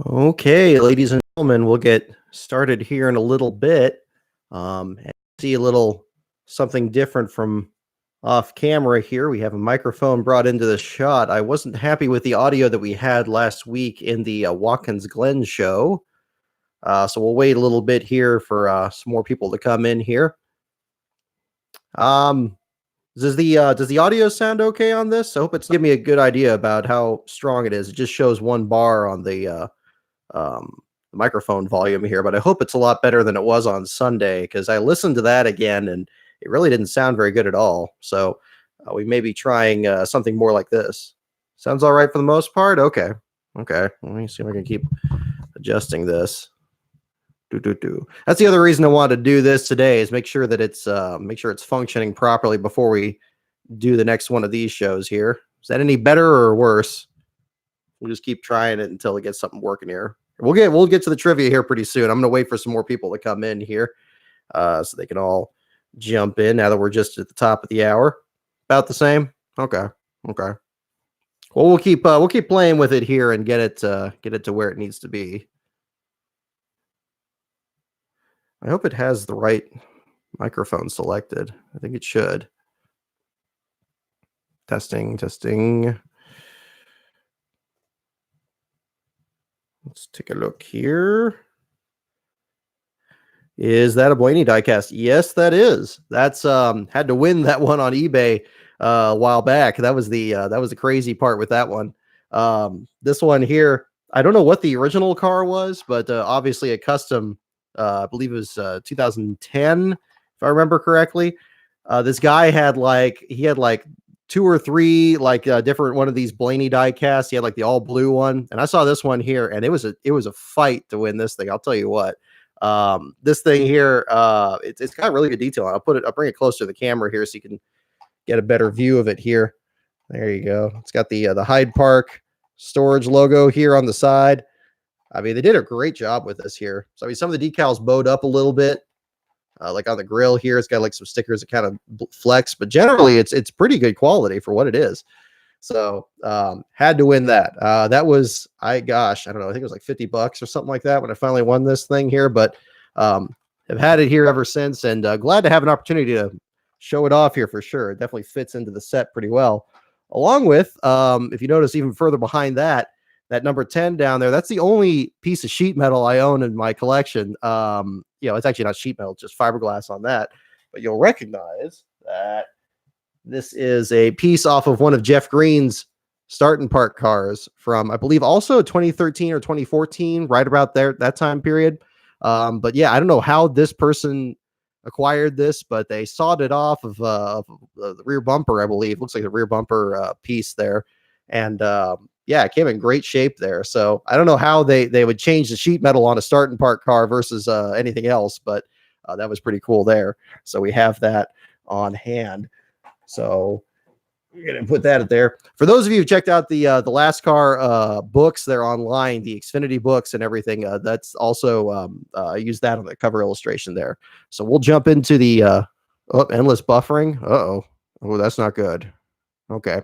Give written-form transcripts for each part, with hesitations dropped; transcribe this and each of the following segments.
Okay, ladies and gentlemen, we'll get started here in a little bit. And see a little something different from off camera here. We have a microphone brought into the shot. I wasn't happy with the audio that we had last week in the Watkins Glen show. So we'll wait a little bit here for some more people to come in here. Um, does the audio sound okay on this? I hope it's give me a good idea about how strong it is. It just shows one bar on the microphone volume here, but I hope it's a lot better than it was on Sunday because I listened to that again and it really didn't sound very good at all. So we may be trying something more like this. Sounds all right for the most part. Okay. Okay. Let me see if I can keep adjusting this. That's the other reason I wanted to do this today is make sure that it's functioning properly before we do the next one of these shows here. Is that any better or worse? We'll just keep trying it until it gets something working here. We'll get to the trivia here pretty soon. I'm going to wait for some more people to come in here, so they can all jump in. Now that we're just at the top of the hour, about the same. Okay. Well, we'll keep playing with it here and get it to where it needs to be. I hope it has the right microphone selected. I think it should. Testing. Let's take a look here. Is that a Blaney diecast? Yes, that is. That's had to win that one on eBay a while back. That was the crazy part with that one. This one here, I don't know what the original car was, but obviously a custom. I believe it was 2010, if I remember correctly. This guy had like two or three different one of these Blaney die casts. He had like the all blue one, and I saw this one here, and it was a fight to win this thing. I'll tell you what. This thing here, it's got really good detail. I'll bring it closer to the camera here so you can get a better view of it here. There you go. It's got the Hyde Park storage logo here on the side. I mean, they did a great job with this here. So I mean, some of the decals bowed up a little bit. Like on the grill here, it's got like some stickers that kind of flex, but generally it's pretty good quality for what it is. So had to win that. That was I don't know. I think it was like $50 or something like that when I finally won this thing here. But have had it here ever since, and glad to have an opportunity to show it off here for sure. It definitely fits into the set pretty well. Along with, if you notice even further behind that number 10 down there, that's the only piece of sheet metal I own in my collection. It's actually not sheet metal, just fiberglass on that. But you'll recognize that this is a piece off of one of Jeff Green's Starting Park cars from, I believe, also 2013 or 2014, right about that time period. But yeah, I don't know how this person acquired this, but they sawed it off of the rear bumper, I believe. Looks like the rear bumper piece there. And yeah, it came in great shape there. So I don't know how they would change the sheet metal on a Starting Park car versus anything else, but that was pretty cool there. So we have that on hand. So we're going to put that there. For those of you who checked out the last car books, they're online, the Xfinity books and everything. That's also I use that on the cover illustration there. So we'll jump into the endless buffering. Oh, that's not good. Okay.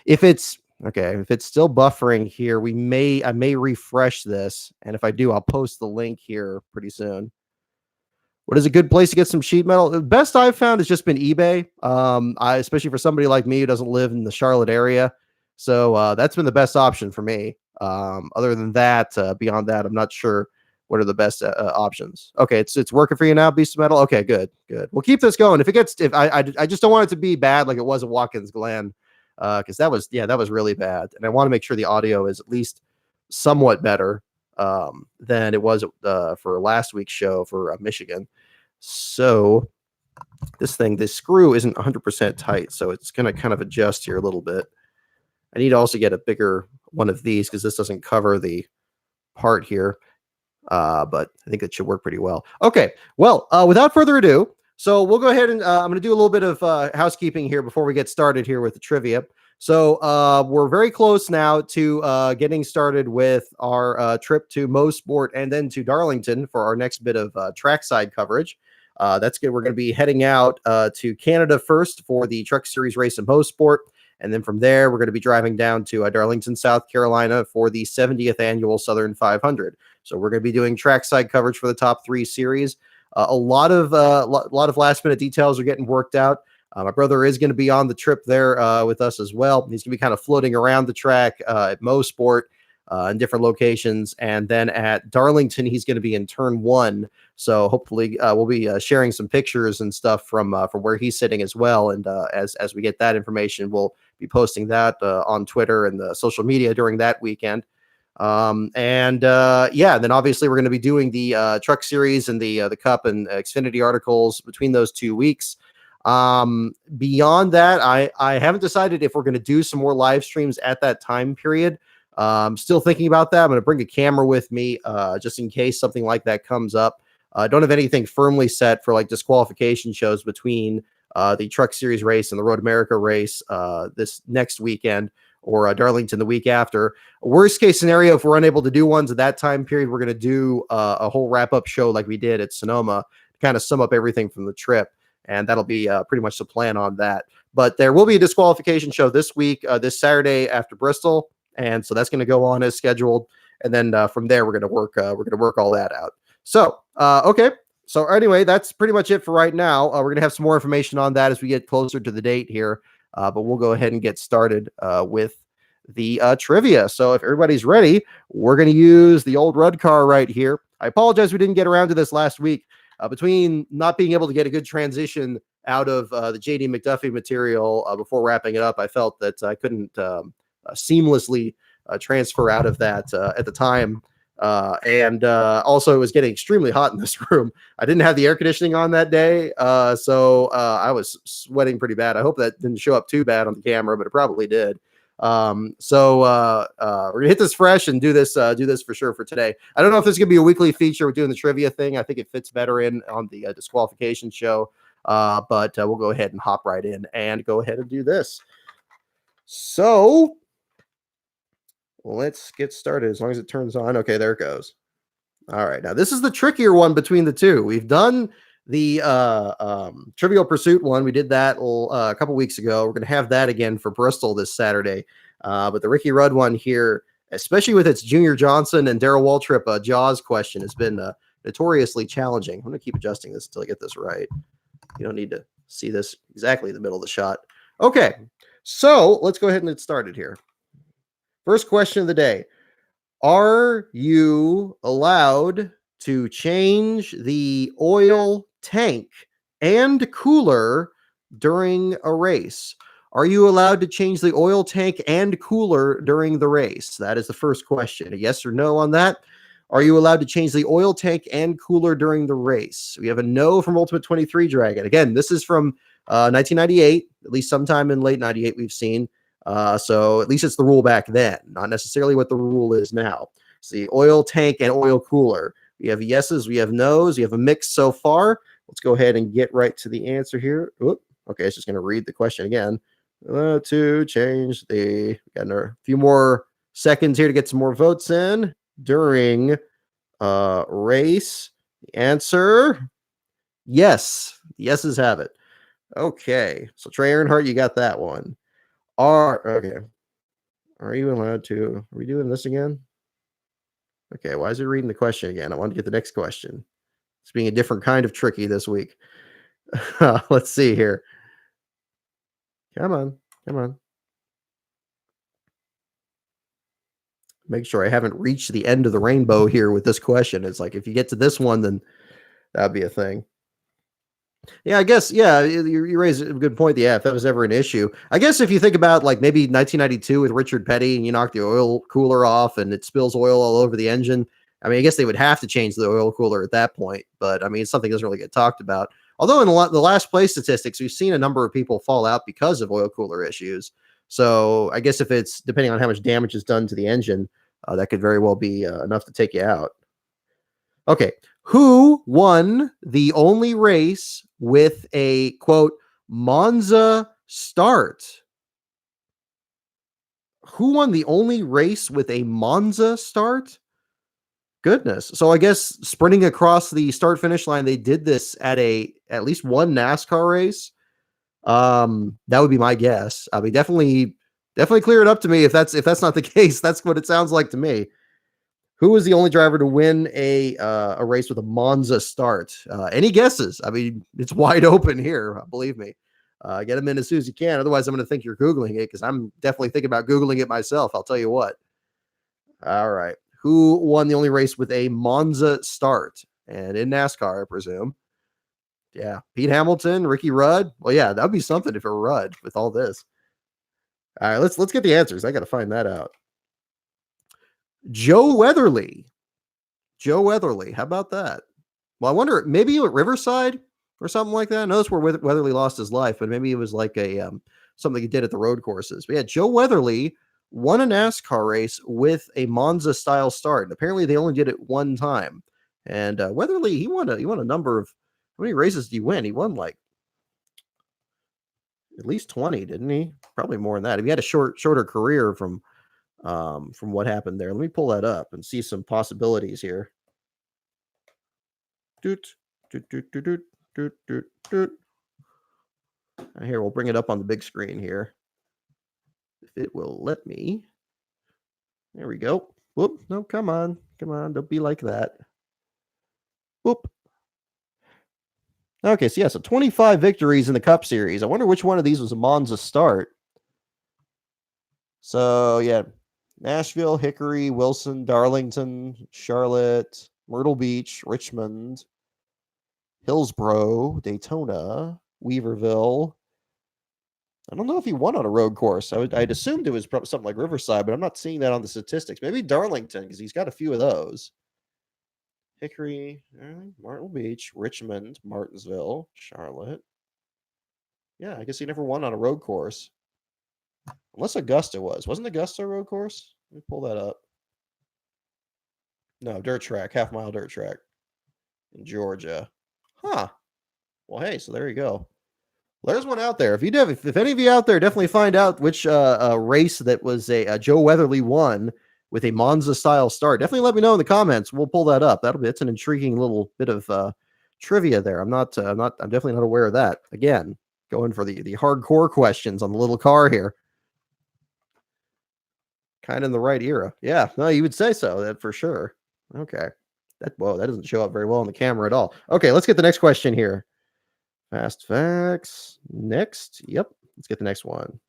If it's still buffering here, I may refresh this. And if I do, I'll post the link here pretty soon. What is a good place to get some sheet metal? The best I've found has just been eBay. Especially for somebody like me who doesn't live in the Charlotte area. So that's been the best option for me. Other than that, beyond that, I'm not sure what are the best options. Okay, it's working for you now, Beast of Metal. Okay, good. We'll keep this going. If I just don't want it to be bad like it was at Watkins Glen, because that was really bad, and I want to make sure the audio is at least somewhat better than it was for last week's show for Michigan. So this screw isn't 100% tight, so it's going to kind of adjust here a little bit. I need to also get a bigger one of these because this doesn't cover the part here, but I think it should work pretty well. Okay, well, without further ado, so we'll go ahead and I'm going to do a little bit of housekeeping here before we get started here with the trivia. So we're very close now to getting started with our trip to Mo Sport and then to Darlington for our next bit of trackside coverage. That's good. We're going to be heading out to Canada first for the Truck Series race in Mo Sport, And then from there, we're going to be driving down to Darlington, South Carolina for the 70th annual Southern 500. So we're going to be doing trackside coverage for the top 3 series. A lot of last minute details are getting worked out. My brother is going to be on the trip there with us as well. He's going to be kind of floating around the track at Mo Sport in different locations. And then at Darlington, he's going to be in turn 1. So hopefully we'll be sharing some pictures and stuff from where he's sitting as well. And as we get that information, we'll be posting that on Twitter and the social media during that weekend. Then obviously we're going to be doing the truck series and the Cup and Xfinity articles between those 2 weeks. Beyond that, I haven't decided if we're going to do some more live streams at that time period. Still thinking about that. I'm going to bring a camera with me, just in case something like that comes up. I don't have anything firmly set for like disqualification shows between, the Truck Series race and the Road America race, this next weekend, or Darlington the week after. Worst case scenario, if we're unable to do ones at that time period, we're going to do a whole wrap up show like we did at Sonoma to kind of sum up everything from the trip. And that'll be pretty much the plan on that. But there will be a disqualification show this week, this Saturday after Bristol, and so that's going to go on as scheduled. And then from there, we're going to work all that out. So okay. So anyway, that's pretty much it for right now. We're going to have some more information on that as we get closer to the date here. But we'll go ahead and get started with the trivia. So if everybody's ready, we're going to use the old Rudd car right here. I apologize we didn't get around to this last week. Between not being able to get a good transition out of the JD McDuffie material before wrapping it up, I felt that I couldn't seamlessly transfer out of that at the time. Also, it was getting extremely hot in this room. I didn't have the air conditioning on that day, so I was sweating pretty bad. I hope that didn't show up too bad on the camera, but it probably did. We're gonna hit this fresh and do this for sure for today. I don't know if this is gonna be a weekly feature. We're doing the trivia thing. I think it fits better in on the disqualification show. But we'll go ahead and hop right in and go ahead and do this. So let's get started as long as it turns on. Okay, there it goes. All right, now this is the trickier one between the two. We've done the Trivial Pursuit one. We did that a couple weeks ago. We're going to have that again for Bristol this Saturday. But the Ricky Rudd one here, especially with its Junior Johnson and Darrell Waltrip Jaws question, has been notoriously challenging. I'm going to keep adjusting this until I get this right. You don't need to see this exactly in the middle of the shot. Okay, so let's go ahead and get started here. First question of the day. Are you allowed to change the oil tank and cooler during a race? Are you allowed to change the oil tank and cooler during the race? That is the first question. A yes or no on that. Are you allowed to change the oil tank and cooler during the race? We have a no from Ultimate 23 Dragon. Again, this is from 1998, at least sometime in late 98 we've seen. So at least it's the rule back then, not necessarily what the rule is now. So the oil tank and oil cooler. We have yeses, we have nos, we have a mix so far. Let's go ahead and get right to the answer here. Oop, okay, it's just going to read the question again. To change the, got a few more seconds here to get some more votes in during race. The answer, yes. The yeses have it. Okay, so Trey Earnhardt, you got that one. Okay. Are you allowed to? Are we doing this again? Okay, why is it reading the question again? I want to get the next question. It's being a different kind of tricky this week. Let's see here. Come on. Make sure I haven't reached the end of the rainbow here with this question. It's like if you get to this one, then that'd be a thing. Yeah, I guess, yeah, you raise a good point. Yeah, if that was ever an issue. I guess if you think about like maybe 1992 with Richard Petty and you knock the oil cooler off and it spills oil all over the engine, I mean, I guess they would have to change the oil cooler at that point. But I mean, it's something that doesn't really get talked about. Although in the last place statistics, we've seen a number of people fall out because of oil cooler issues. So I guess if it's depending on how much damage is done to the engine, that could very well be enough to take you out. Okay. Who won the only race with a, quote, Monza start? Who won the only race with a Monza start? Goodness. So I guess sprinting across the start finish line, they did this at least one NASCAR race. That would be my guess. I mean, definitely clear it up to me if that's not the case. That's what it sounds like to me. Who was the only driver to win a race with a Monza start? Any guesses? I mean, it's wide open here. Believe me. Get them in as soon as you can. Otherwise, I'm going to think you're googling it because I'm definitely thinking about googling it myself. I'll tell you what. All right. Who won the only race with a Monza start? And in NASCAR, I presume. Yeah, Pete Hamilton, Ricky Rudd. Well, yeah, that'd be something if it were Rudd with all this. All right, let's get the answers. I got to find that out. Joe Weatherly. Joe Weatherly. How about that? Well, I wonder, maybe at Riverside or something like that. I know that's where Weatherly lost his life, but maybe it was like a something he did at the road courses. But yeah, Joe Weatherly won a NASCAR race with a Monza style start. And apparently, they only did it one time. And Weatherly, he won a number of. How many races did he win? He won like at least 20, didn't he? Probably more than that. If he had a shorter career from what happened there. Let me pull that up and see some possibilities here. Doot, doot, doot, doot, doot, doot, doot, doot. Here, we'll bring it up on the big screen here. If it will let me. There we go. Whoop. No, come on. Come on. Don't be like that. Whoop. Okay, so yeah, so 25 victories in the Cup Series. I wonder which one of these was a Monza start. So, yeah, Nashville, Hickory, Wilson, Darlington, Charlotte, Myrtle Beach, Richmond, Hillsborough, Daytona, Weaverville. I don't know if he won on a road course. I'd assumed it was probably something like Riverside, but I'm not seeing that on the statistics. Maybe Darlington, because he's got a few of those. Hickory, Myrtle Beach, Richmond, Martinsville, Charlotte. Yeah, I guess he never won on a road course. Unless Augusta was. Wasn't Augusta a road course? Let me pull that up. No, dirt track, half-mile dirt track in Georgia. Huh. Well, hey, so there you go. There's one out there. If any of you out there definitely find out which race that was a Joe Weatherly won with a Monza style start, definitely let me know in the comments. We'll pull that up. It's an intriguing little bit of trivia there. I'm definitely not aware of that. Again, going for the hardcore questions on the little car here. Kind of in the right era. Yeah, no, you would say so. That for sure. Okay. That doesn't show up very well on the camera at all. Okay, let's get the next question here. Fast facts. Next. Yep. Let's get the next one.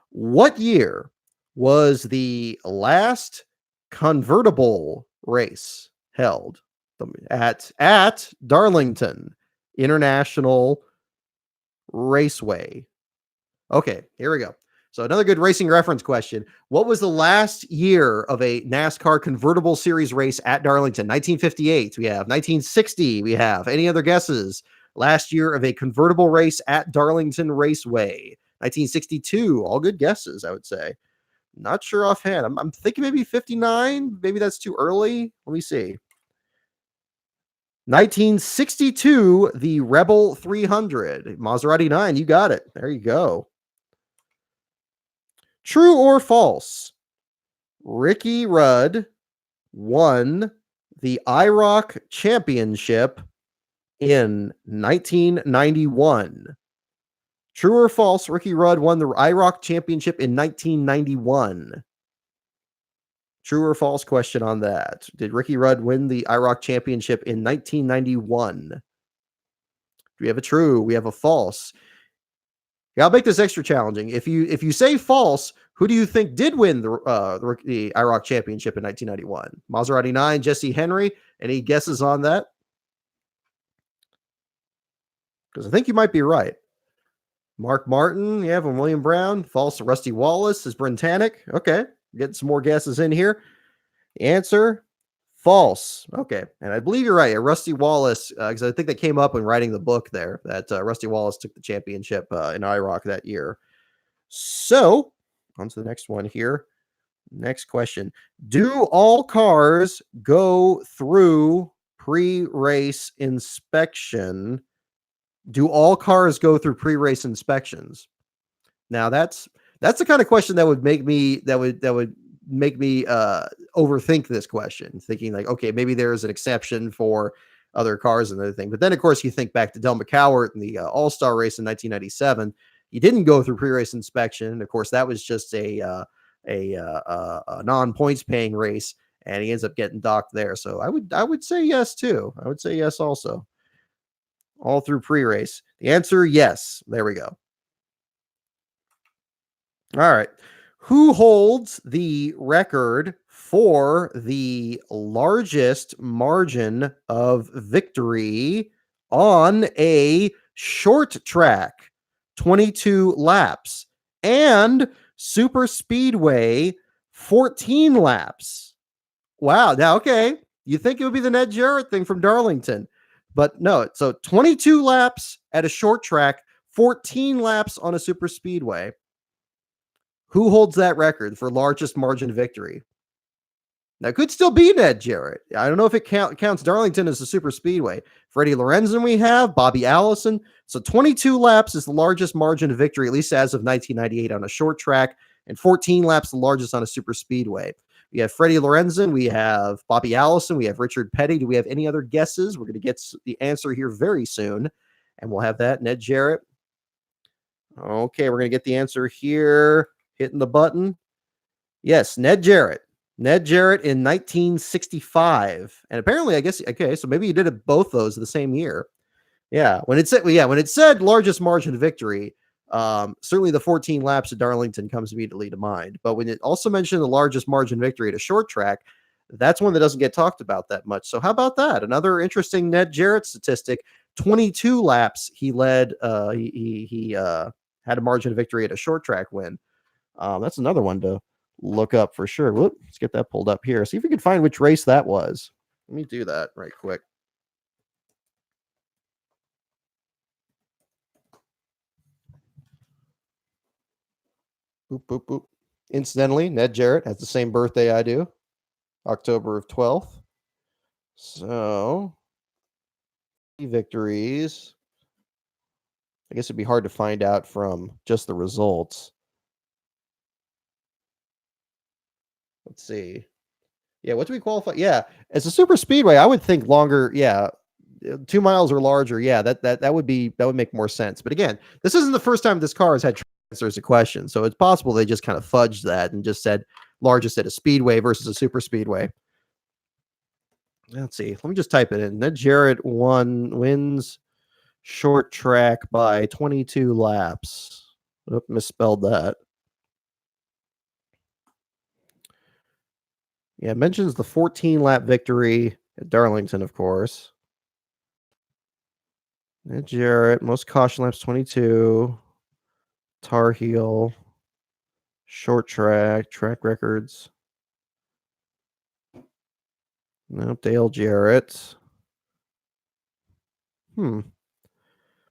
What year was the last convertible race held at Darlington International Raceway? Okay, here we go. So another good racing reference question. What was the last year of a NASCAR convertible series race at Darlington? 1958, we have. 1960, we have. Any other guesses? Last year of a convertible race at Darlington Raceway. 1962, all good guesses, I would say. Not sure offhand. I'm thinking maybe 59. Maybe that's too early. Let me see. 1962, the Rebel 300. Maserati 9, you got it. There you go. True or false? Ricky Rudd won the IROC Championship in 1991. True or false? Ricky Rudd won the IROC Championship in 1991. True or false question on that. Did Ricky Rudd win the IROC Championship in 1991? Do we have a true? We have a false. Yeah, I'll make this extra challenging. If you say false, who do you think did win the IROC Championship in 1991? Maserati 9, Jesse Henry. Any guesses on that? Because I think you might be right. Mark Martin, yeah, from William Brown. False. Rusty Wallace is Bryn Tanek. Okay, getting some more guesses in here. The answer, false. Okay, and I believe you're right. Rusty Wallace, because I think that came up when writing the book there, that Rusty Wallace took the championship in IROC that year. So, on to the next one here. Next question. Do all cars go through pre-race inspection? Do all cars go through pre-race inspections? Now that's the kind of question that would make me overthink this question, thinking like, okay, maybe there's an exception for other cars and everything. But then, of course, you think back to Del McCowart in the All-Star race in 1997. He didn't go through pre-race inspection. Of course, that was just a non-points paying race, and he ends up getting docked there. So I would say yes too. I would say yes also. All through pre-race. The answer, yes. There we go. All right. Who holds the record for the largest margin of victory on a short track, 22 laps, and super speedway, 14 laps? Wow. Now, okay. You think it would be the Ned Jarrett thing from Darlington, but no. So 22 laps at a short track, 14 laps on a super speedway. Who holds that record for largest margin victory? Now, it could still be Ned Jarrett. I don't know if it counts Darlington as a super speedway. Freddie Lorenzen we have, Bobby Allison. So 22 laps is the largest margin of victory, at least as of 1998 on a short track, and 14 laps the largest on a super speedway. We have Freddie Lorenzen, we have Bobby Allison, we have Richard Petty. Do we have any other guesses? We're going to get the answer here very soon, and we'll have that. Ned Jarrett. Okay, we're going to get the answer here. Hitting the button. Yes, Ned Jarrett. Ned Jarrett in 1965. And apparently, I guess, okay, so maybe you did both those the same year. Yeah, when it said largest margin of victory, certainly the 14 laps at Darlington comes immediately to mind. But when it also mentioned the largest margin victory at a short track, that's one that doesn't get talked about that much. So how about that? Another interesting Ned Jarrett statistic. 22 laps he led. He had a margin of victory at a short track win. That's another one to look up for sure. Whoop, let's get that pulled up here. See if we can find which race that was. Let me do that right quick. Boop, boop, boop. Incidentally, Ned Jarrett has the same birthday I do, October of 12th. So, victories. I guess it'd be hard to find out from just the results. Let's see. Yeah, what do we qualify? Yeah, as a super speedway, I would think longer. Yeah, 2 miles or larger. Yeah, that would make more sense. But again, this isn't the first time this car has had answers to questions, so it's possible they just kind of fudged that and just said largest at a speedway versus a super speedway. Let's see. Let me just type it in. Ned Jarrett wins short track by 22 laps. Oop, misspelled that. Yeah, it mentions the 14-lap victory at Darlington, of course. Ned Jarrett, most caution laps 22. Tar Heel, short track records. Nope, Dale Jarrett.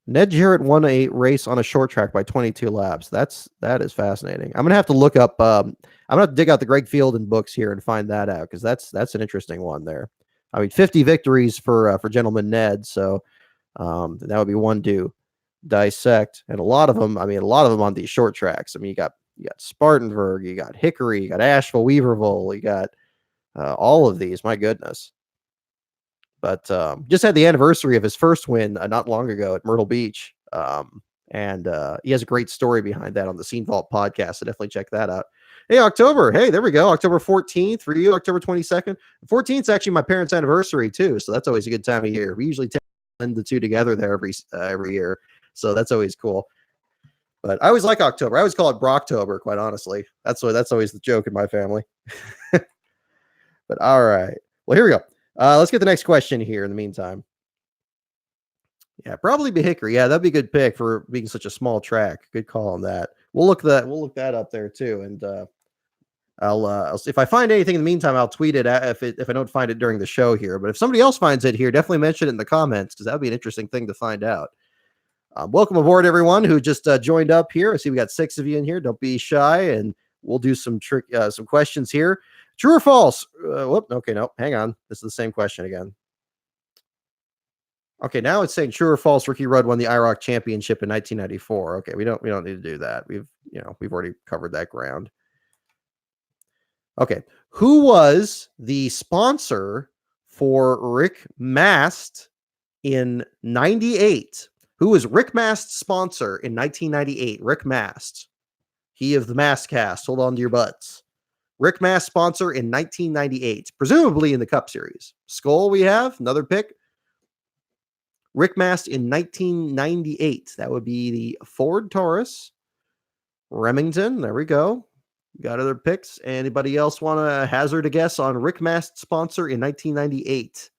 Ned Jarrett won a race on a short track by 22 laps. That is fascinating. I'm gonna have to look up. I'm gonna have to dig out the Greg Fielden books here and find that out, because that's an interesting one there. I mean, 50 victories for Gentleman Ned. So that would be one to dissect, and a lot of them on these short tracks. I mean, you got Spartanburg, you got Hickory, you got Asheville, Weaverville, you got all of these. My goodness. But just had the anniversary of his first win not long ago at Myrtle Beach. And he has a great story behind that on the Scene Vault podcast. So definitely check that out. Hey, October. Hey, there we go. October 14th for you, October 22nd. 14th is actually my parents' anniversary too. So that's always a good time of year. We usually blend the two together there every year. So that's always cool. But I always like October. I always call it Brocktober, quite honestly. That's always the joke in my family. But all right. Well, here we go. Let's get the next question here in the meantime. Yeah, probably be Hickory. Yeah, that'd be a good pick for being such a small track. Good call on that. We'll look that up there too. And I'll if I find anything in the meantime, I'll tweet it if I don't find it during the show here. But if somebody else finds it here, definitely mention it in the comments, because that would be an interesting thing to find out. Welcome aboard, everyone who just joined up here. I see we got 6 of you in here. Don't be shy, and we'll do some questions here. True or false? Okay, no, hang on. This is the same question again. Okay, now it's saying true or false. Ricky Rudd won the IROC championship in 1994. Okay, we don't need to do that. We've already covered that ground. Okay, who was the sponsor for Rick Mast in 98. Who was Rick Mast's sponsor in 1998? Rick Mast. He of the Mast cast. Hold on to your butts. Rick Mast sponsor in 1998, presumably in the Cup Series. Skull we have, another pick. Rick Mast in 1998. That would be the Ford Taurus. Remington, there we go. Got other picks. Anybody else want to hazard a guess on Rick Mast sponsor in 1998?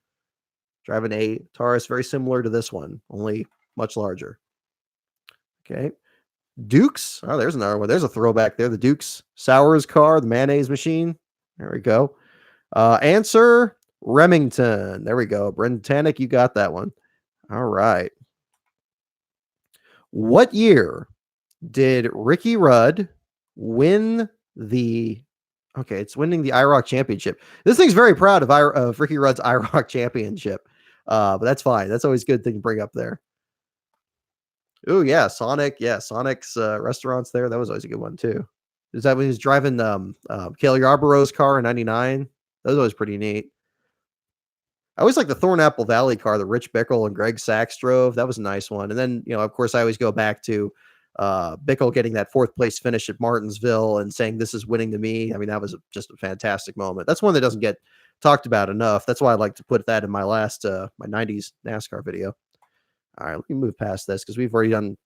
Driving a Taurus very similar to this one, only much larger. Okay. Dukes. Oh, there's another one. There's a throwback there. The Dukes Sours car, the mayonnaise machine. There we go. Answer Remington. There we go. Brendan Tannick, you got that one. All right. What year did Ricky Rudd win the... Okay, it's winning the IROC championship. This thing's very proud of Ricky Rudd's IROC championship. But that's fine. That's always a good thing to bring up there. Oh, yeah, Sonic. Yeah, Sonic's restaurants there. That was always a good one, too. Is that when he was driving Cale Yarborough's car in 99? That was always pretty neat. I always like the Thornapple Valley car that Rich Bickle and Greg Sachs drove. That was a nice one. And then, of course, I always go back to Bickle getting that 4th place finish at Martinsville and saying, "This is winning to me." I mean, that was just a fantastic moment. That's one that doesn't get talked about enough. That's why I like to put that in my last, my 90s NASCAR video. All right, let me move past this because we've already done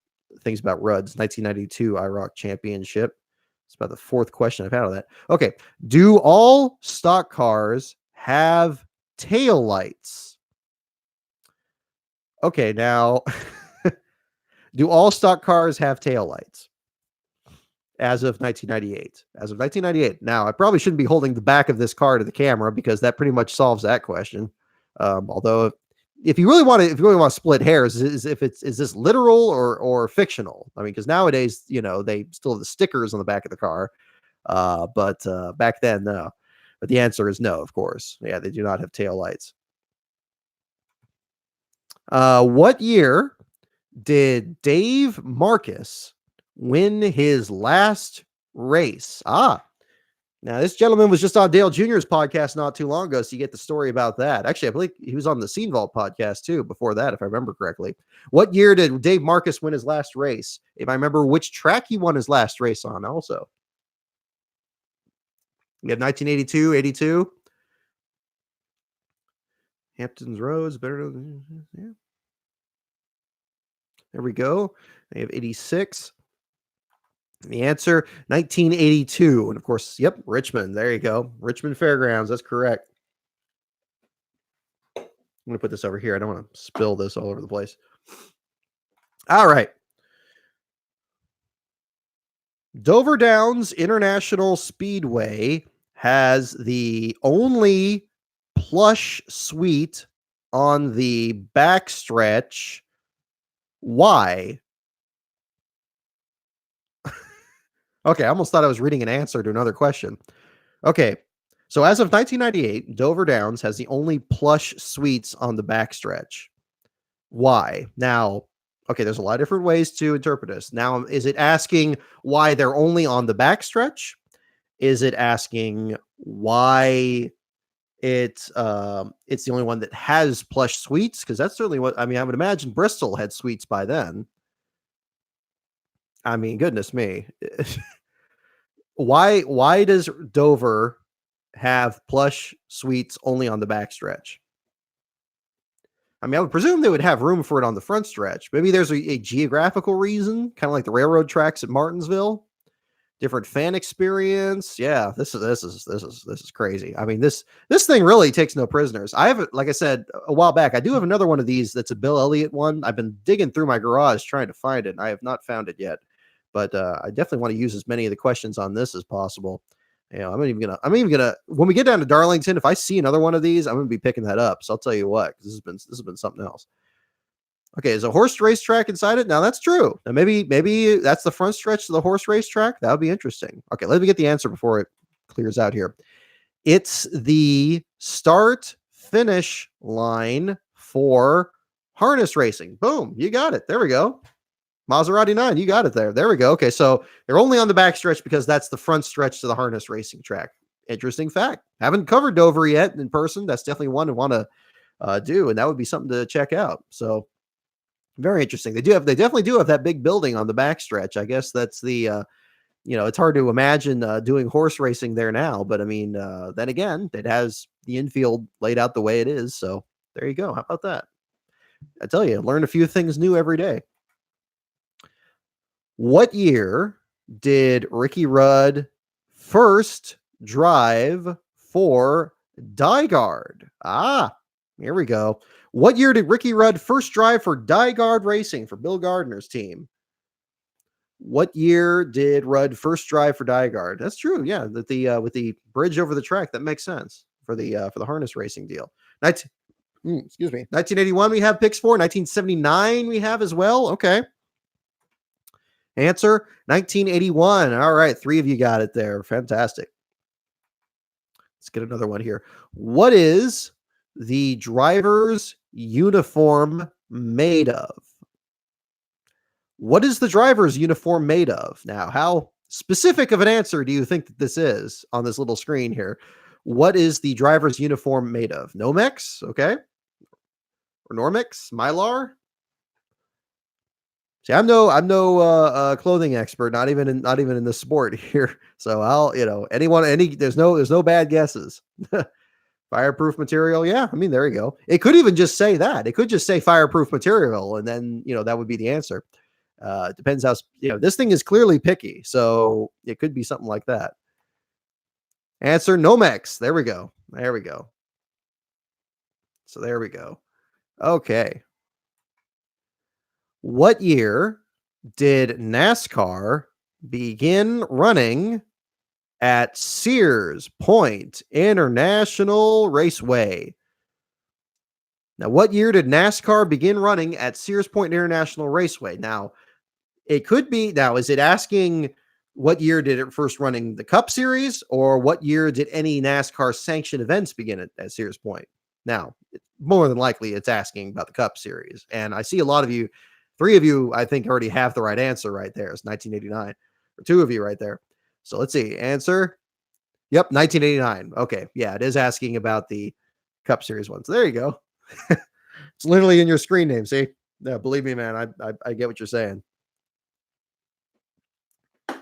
things about Rudd's 1992 IROC championship. It's about the 4th question I've had on that. Okay. Do all stock cars have tail lights? Okay, now, do all stock cars have tail lights? As of 1998. As of 1998. Now, I probably shouldn't be holding the back of this car to the camera because that pretty much solves that question. Although, if you really want to split hairs, is this literal or fictional? I mean, because nowadays, they still have the stickers on the back of the car, but back then, no. But the answer is no, of course. Yeah, they do not have tail lights. What year did Dave Marcus win his last race? Now, this gentleman was just on Dale Jr.'s podcast not too long ago, so you get the story about that. Actually, I believe he was on the Scene Vault podcast, too, before that, if I remember correctly. What year did Dave Marcus win his last race? If I remember which track he won his last race on also. We have 1982, 82. Hamptons Roads, better than... Yeah. There we go. They have 86. The answer, 1982. And of course, yep, Richmond. There you go. Richmond Fairgrounds. That's correct. I'm going to put this over here. I don't want to spill this all over the place. All right. Dover Downs International Speedway has the only plush suite on the backstretch. Why? Okay, I almost thought I was reading an answer to another question. Okay, so as of 1998, Dover Downs has the only plush suites on the backstretch. Why? Now, okay, there's a lot of different ways to interpret this. Now, is it asking why they're only on the backstretch? Is it asking why it's the only one that has plush suites? Because that's certainly what I mean. I would imagine Bristol had suites by then. I mean, goodness me. Why does Dover have plush suites only on the backstretch? I mean, I would presume they would have room for it on the front stretch. Maybe there's a geographical reason, kind of like the railroad tracks at Martinsville. Different fan experience. Yeah, this is crazy. I mean, this thing really takes no prisoners. I have, like I said a while back, I do have another one of these that's a Bill Elliott one. I've been digging through my garage trying to find it, and I have not found it yet. But I definitely want to use as many of the questions on this as possible. I'm even gonna when we get down to Darlington, if I see another one of these, I'm gonna be picking that up. So I'll tell you what, because this has been something else. Okay, is a horse racetrack inside it? Now that's true. Now maybe that's the front stretch to the horse racetrack. That would be interesting. Okay, let me get the answer before it clears out here. It's the start finish line for harness racing. Boom, you got it. There we go. Maserati 9, you got it there. There we go. Okay, so they're only on the back stretch because that's the front stretch to the harness racing track. Interesting fact. Haven't covered Dover yet in person. That's definitely one to want to do, and that would be something to check out. So very interesting. They definitely do have that big building on the backstretch. I guess that's the it's hard to imagine doing horse racing there now, but I mean, then again, it has the infield laid out the way it is. So there you go. How about that? I tell you, learn a few things new every day. What year did Ricky Rudd first drive for Dyegard? Here we go. What year did Ricky Rudd first drive for Dyegard Racing for Bill Gardner's team? What year did Rudd first drive for Dyegard? That's true. Yeah, that the with the bridge over the track, that makes sense for the harness racing deal. 1981 we have picks for. 1979 we have as well. Okay. Answer 1981. All right, 3 of you got it there. Fantastic. Let's get another one here. What is the driver's uniform made of? What is the driver's uniform made of? Now, how specific of an answer do you think that this is on this little screen here? What is the driver's uniform made of? Nomex, okay? Or Normex, Mylar? See, I'm no clothing expert, not even in the sport here. So I'll, there's no bad guesses. Fireproof material, yeah. I mean, there you go. It could even just say that. It could just say fireproof material, and then that would be the answer. Depends how this thing is clearly picky, so it could be something like that. Answer Nomex. There we go. So there we go. Okay. What year did NASCAR begin running at Sears Point International Raceway? Now, what year did NASCAR begin running at Sears Point International Raceway? Now, it could be, is it asking what year did it first running the Cup Series, or what year did any NASCAR sanctioned events begin at Sears Point? Now, more than likely, it's asking about the Cup Series. And I see a lot of you, 3 of you, I think, already have the right answer right there. It's 1989, or 2 of you right there. So let's see. Answer. Yep, 1989. Okay. Yeah, it is asking about the Cup Series one. So there you go. It's literally in your screen name. See? Yeah, believe me, man. I get what you're saying.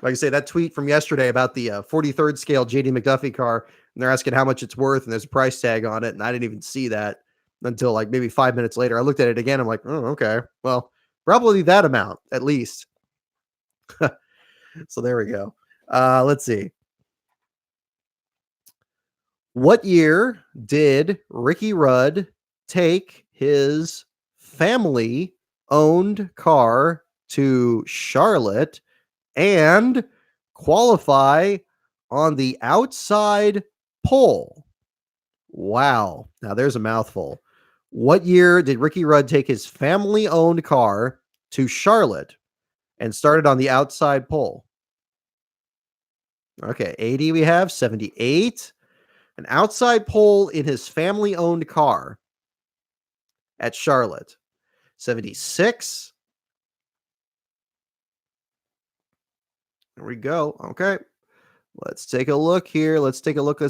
Like I say, that tweet from yesterday about the 43rd scale JD McDuffie car, and they're asking how much it's worth, and there's a price tag on it, and I didn't even see that until like maybe 5 minutes later. I looked at it again. I'm like, oh, okay. Well, probably that amount at least. So there we go. Let's see. What year did Ricky Rudd take his family-owned car to Charlotte and qualify on the outside pole? Wow. Now there's a mouthful. What year did Ricky Rudd take his family-owned car to Charlotte and started on the outside pole? Okay, 80 we have, 78. An outside pole in his family-owned car at Charlotte. 76. There we go. Okay. Let's take a look here. Let's take a look.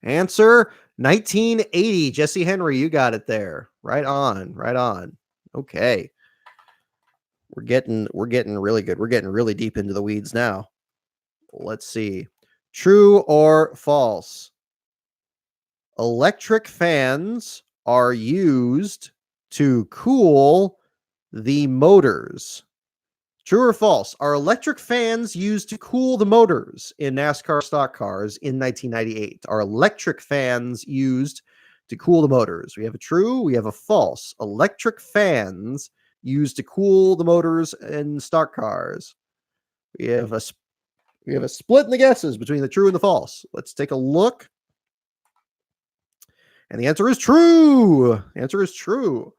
Answer 1980. Jesse Henry, you got it there. Right on. Okay. We're getting really good. We're getting really deep into the weeds now. Let's see. True or false? Electric fans are used to cool the motors. True or false? Are electric fans used to cool the motors in NASCAR stock cars in 1998? Are electric fans used to cool the motors? We have a true, we have a false. Electric fans used to cool the motors in stock cars. We have a split in the guesses between the true and the false. Let's take a look. And the answer is true. So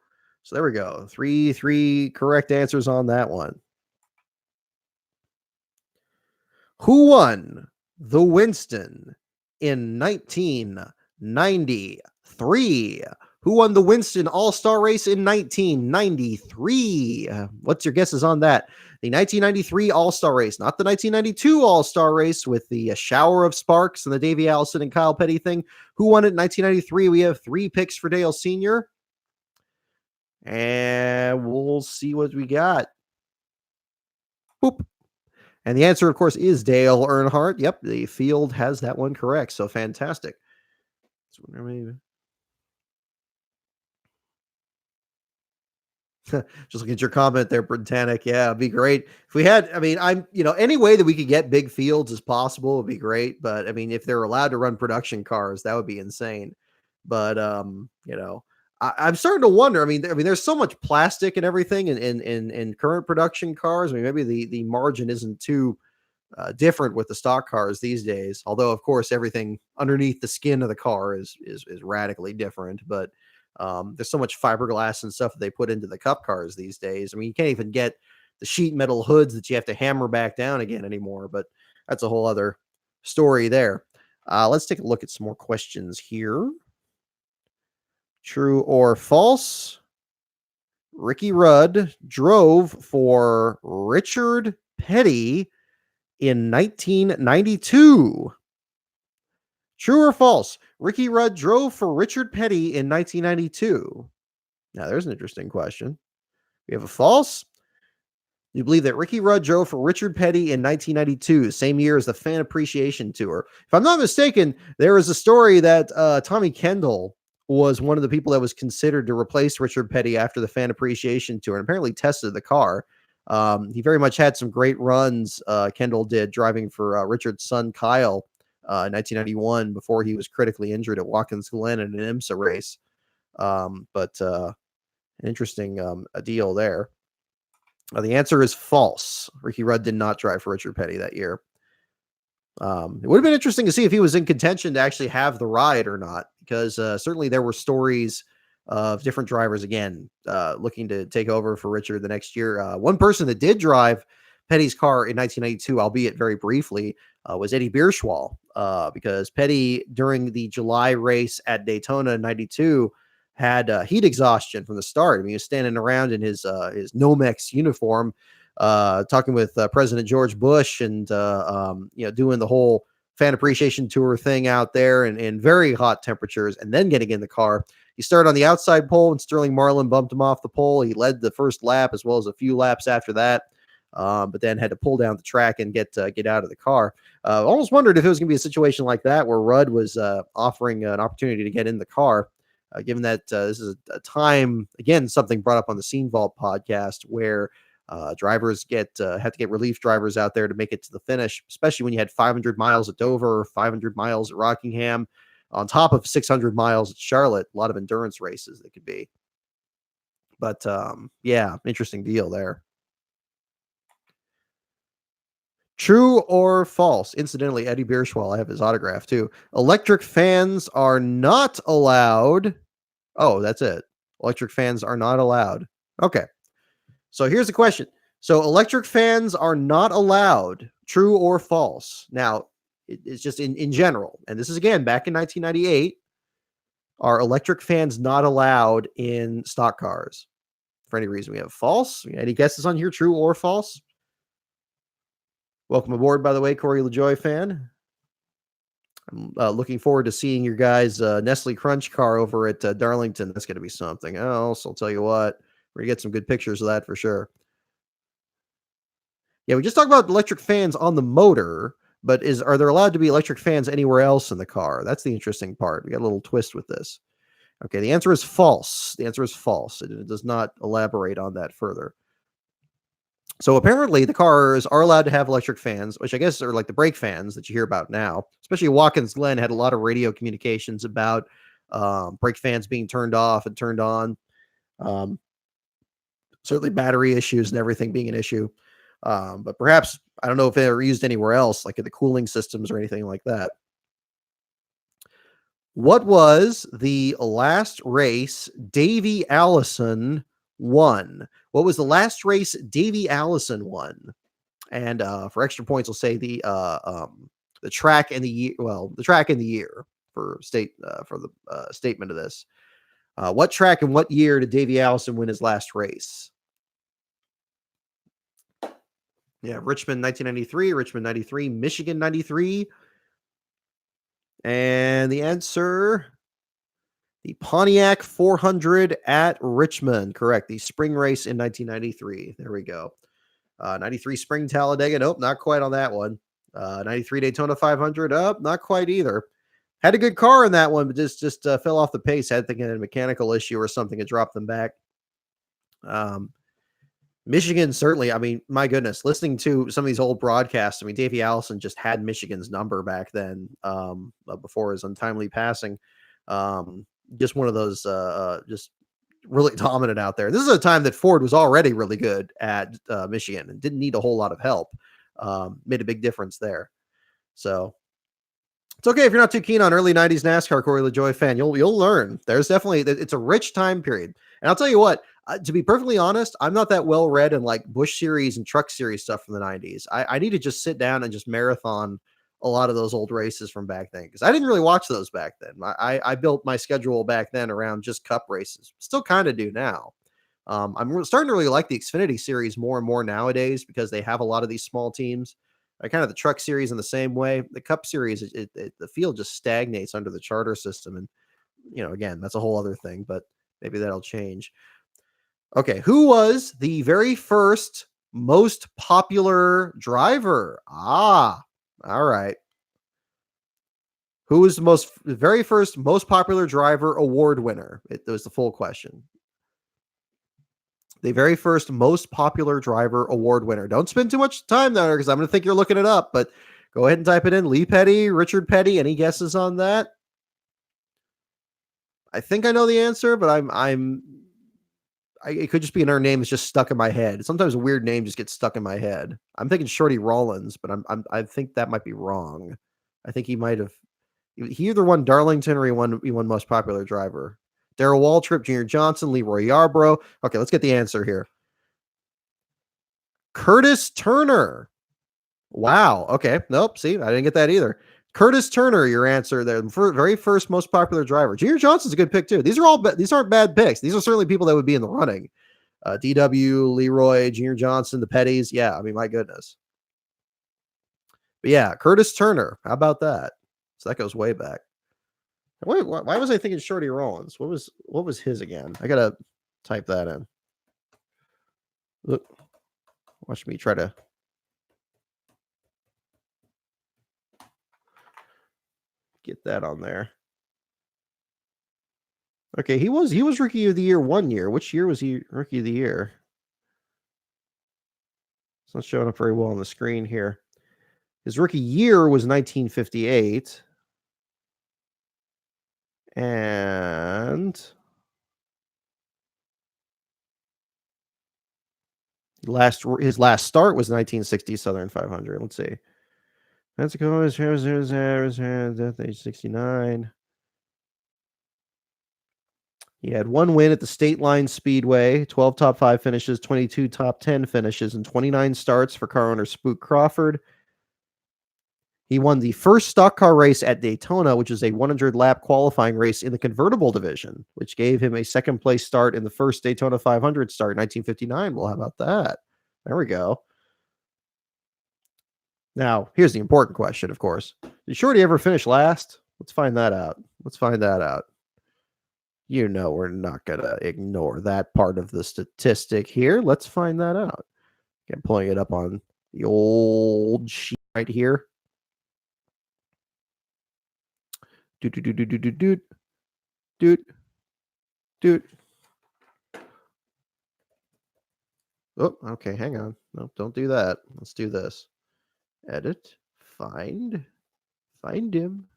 there we go. Three correct answers on that one. Who won the Winston in 1993? Who won the Winston All-Star Race in 1993? What's your guesses on that? The 1993 All-Star Race, not the 1992 All-Star Race with the shower of sparks and the Davey Allison and Kyle Petty thing. Who won it in 1993? We have 3 picks for Dale Sr. And we'll see what we got. Boop. And the answer, of course, is Dale Earnhardt. Yep, the field has that one correct. So fantastic. Just look at your comment there, Britannic. Yeah, it'd be great if we had. I mean, any way that we could get big fields as possible would be great. But I mean, if they're allowed to run production cars, that would be insane. But I'm starting to wonder. I mean, there's so much plastic and everything in current production cars. I mean, maybe the margin isn't too different with the stock cars these days. Although, of course, everything underneath the skin of the car is radically different. But there's so much fiberglass and stuff that they put into the cup cars these days. I mean, you can't even get the sheet metal hoods that you have to hammer back down again anymore. But that's a whole other story there. Let's take a look at some more questions here. True or false? Ricky Rudd drove for Richard Petty in 1992. True or false? Ricky Rudd drove for Richard Petty in 1992. Now, there's an interesting question. We have a false. You believe that Ricky Rudd drove for Richard Petty in 1992, same year as the Fan Appreciation Tour. If I'm not mistaken, there is a story that Tommy Kendall was one of the people that was considered to replace Richard Petty after the Fan Appreciation Tour, and apparently tested the car. He very much had some great runs, Kendall did, driving for Richard's son, Kyle, in 1991, before he was critically injured at Watkins Glen in an IMSA race. But an interesting a deal there. The answer is false. Ricky Rudd did not drive for Richard Petty that year. It would have been interesting to see if he was in contention to actually have the ride or not, because certainly there were stories of different drivers again looking to take over for Richard the next year. One person that did drive Petty's car in 1992, albeit very briefly, was Eddie Bierschwal, because Petty, during the July race at Daytona in 92, had heat exhaustion from the start. I mean, he was standing around in his Nomex uniform, talking with President George Bush, and doing the whole Fan Appreciation Tour thing out there in very hot temperatures, and then getting in the car. He started on the outside pole, and Sterling Marlin bumped him off the pole. He led the first lap as well as a few laps after that, but then had to pull down the track and get out of the car. Almost wondered if it was going to be a situation like that where Rudd was offering an opportunity to get in the car. Given that this is a time, again, something brought up on the Scene Vault podcast, where drivers have to get relief drivers out there to make it to the finish, especially when you had 500 miles at Dover, 500 miles at Rockingham, on top of 600 miles at Charlotte. A lot of endurance races that could be. But yeah, interesting deal there. True or false? Incidentally, Eddie Bierschwal, I have his autograph too. Electric fans are not allowed. Oh, that's it. Electric fans are not allowed. Okay. So here's the question. So electric fans are not allowed. True or false? Now, it's just in general. And this is, again, back in 1998. Are electric fans not allowed in stock cars? For any reason, we have false. Any guesses on here? True or false? Welcome aboard, by the way, Corey LaJoy fan. I'm looking forward to seeing your guys' Nestle Crunch car over at Darlington. That's going to be something else. I'll tell you what. We're going to get some good pictures of that for sure. Yeah, we just talked about electric fans on the motor, but are there allowed to be electric fans anywhere else in the car? That's the interesting part. We got a little twist with this. Okay, the answer is false. The answer is false. It does not elaborate on that further. So apparently the cars are allowed to have electric fans, which I guess are like the brake fans that you hear about now. Especially Watkins Glen had a lot of radio communications about brake fans being turned off and turned on. Certainly battery issues and everything being an issue. But perhaps, I don't know if they were used anywhere else, like in the cooling systems or anything like that. What was the last race Davey Allison won? What was the last race Davey Allison won? And for extra points, we'll say the track and the year. Well, the track and the year for the statement of this. What track and what year did Davey Allison win his last race? Yeah, Richmond 1993, Richmond 93, Michigan 93. And the answer, the Pontiac 400 at Richmond. Correct. The spring race in 1993. There we go. 93 Spring Talladega. Nope, not quite on that one. 93 Daytona 500. Up, not quite either. Had a good car in that one, but just fell off the pace. Had thinking a mechanical issue or something to drop them back. Michigan, certainly. I mean, my goodness, listening to some of these old broadcasts. I mean, Davey Allison just had Michigan's number back then, before his untimely passing. Just one of those, just really dominant out there. This is a time that Ford was already really good at Michigan and didn't need a whole lot of help. Made a big difference there. So it's okay if you're not too keen on early 90s NASCAR, Corey LaJoy fan. You'll learn. There's definitely, it's a rich time period. And I'll tell you what, to be perfectly honest, I'm not that well read in like Busch Series and Truck Series stuff from the 90s. I need to just sit down and just marathon a lot of those old races from back then, because I didn't really watch those back then. I built my schedule back then around just Cup races. Still kind of do now. I'm starting to really like the Xfinity Series more and more nowadays because they have a lot of these small teams. Kind of the Truck Series in the same way. The Cup Series, the field just stagnates under the charter system, and again, that's a whole other thing. But maybe that'll change. Okay, who was the very first most popular driver? All right. Who was the very first most popular driver award winner? It was the full question. The very first most popular driver award winner. Don't spend too much time there because I'm going to think you're looking it up, but go ahead and type it in. Lee Petty, Richard Petty. Any guesses on that? I think I know the answer, but it could just be another name that's just stuck in my head. Sometimes a weird name just gets stuck in my head. I'm thinking Shorty Rollins, but I think that might be wrong. I think he either won Darlington or he won most popular driver. Darrell Waltrip, Junior Johnson, Leroy Yarbrough. Okay, let's get the answer here. Curtis Turner. Wow. Okay. Nope. See, I didn't get that either. Curtis Turner, your answer there. Very first most popular driver. Junior Johnson's a good pick too. These aren't bad picks. These are certainly people that would be in the running. DW, Leroy, Junior Johnson, the Petties. Yeah, I mean, my goodness. But yeah, Curtis Turner. How about that? So that goes way back. Why was I thinking Shorty Rollins? What was his again? I gotta type that in. Look, watch me try to get that on there. Okay, he was rookie of the year one year. Which year was he rookie of the year? It's not showing up very well on the screen here. His rookie year was 1958. And his last start was 1960 Southern 500. Let's see. That's death age 69. He had one win at the State Line Speedway, 12 top 5 finishes, 22 top 10 finishes, and 29 starts for car owner Spook Crawford. He won the first stock car race at Daytona, which is a 100-lap qualifying race in the convertible division, which gave him a second-place start in the first Daytona 500 start in 1959. Well, how about that? There we go. Now, here's the important question, of course. Did Shorty ever finish last? Let's find that out. We're not going to ignore that part of the statistic here. Let's find that out. I'm pulling it up on the old sheet right here. Dude. Oh, okay, hang on. No, don't do that. Let's do this. Edit, find him.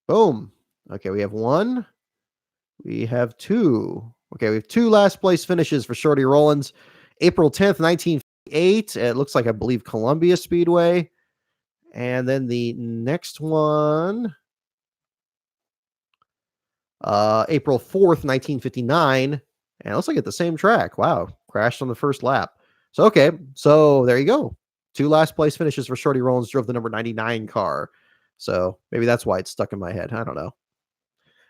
Boom. Okay, we have one. We have two. Okay, we have two last place finishes for Shorty Rollins. April 10th, 1958. It looks like, I believe, Columbia Speedway. And then the next one, April 4th, 1959. And it looks like at the same track. Wow. Crashed on the first lap. So, okay. So there you go. Two last place finishes for Shorty Rollins, drove the number 99 car. So maybe that's why it's stuck in my head. I don't know.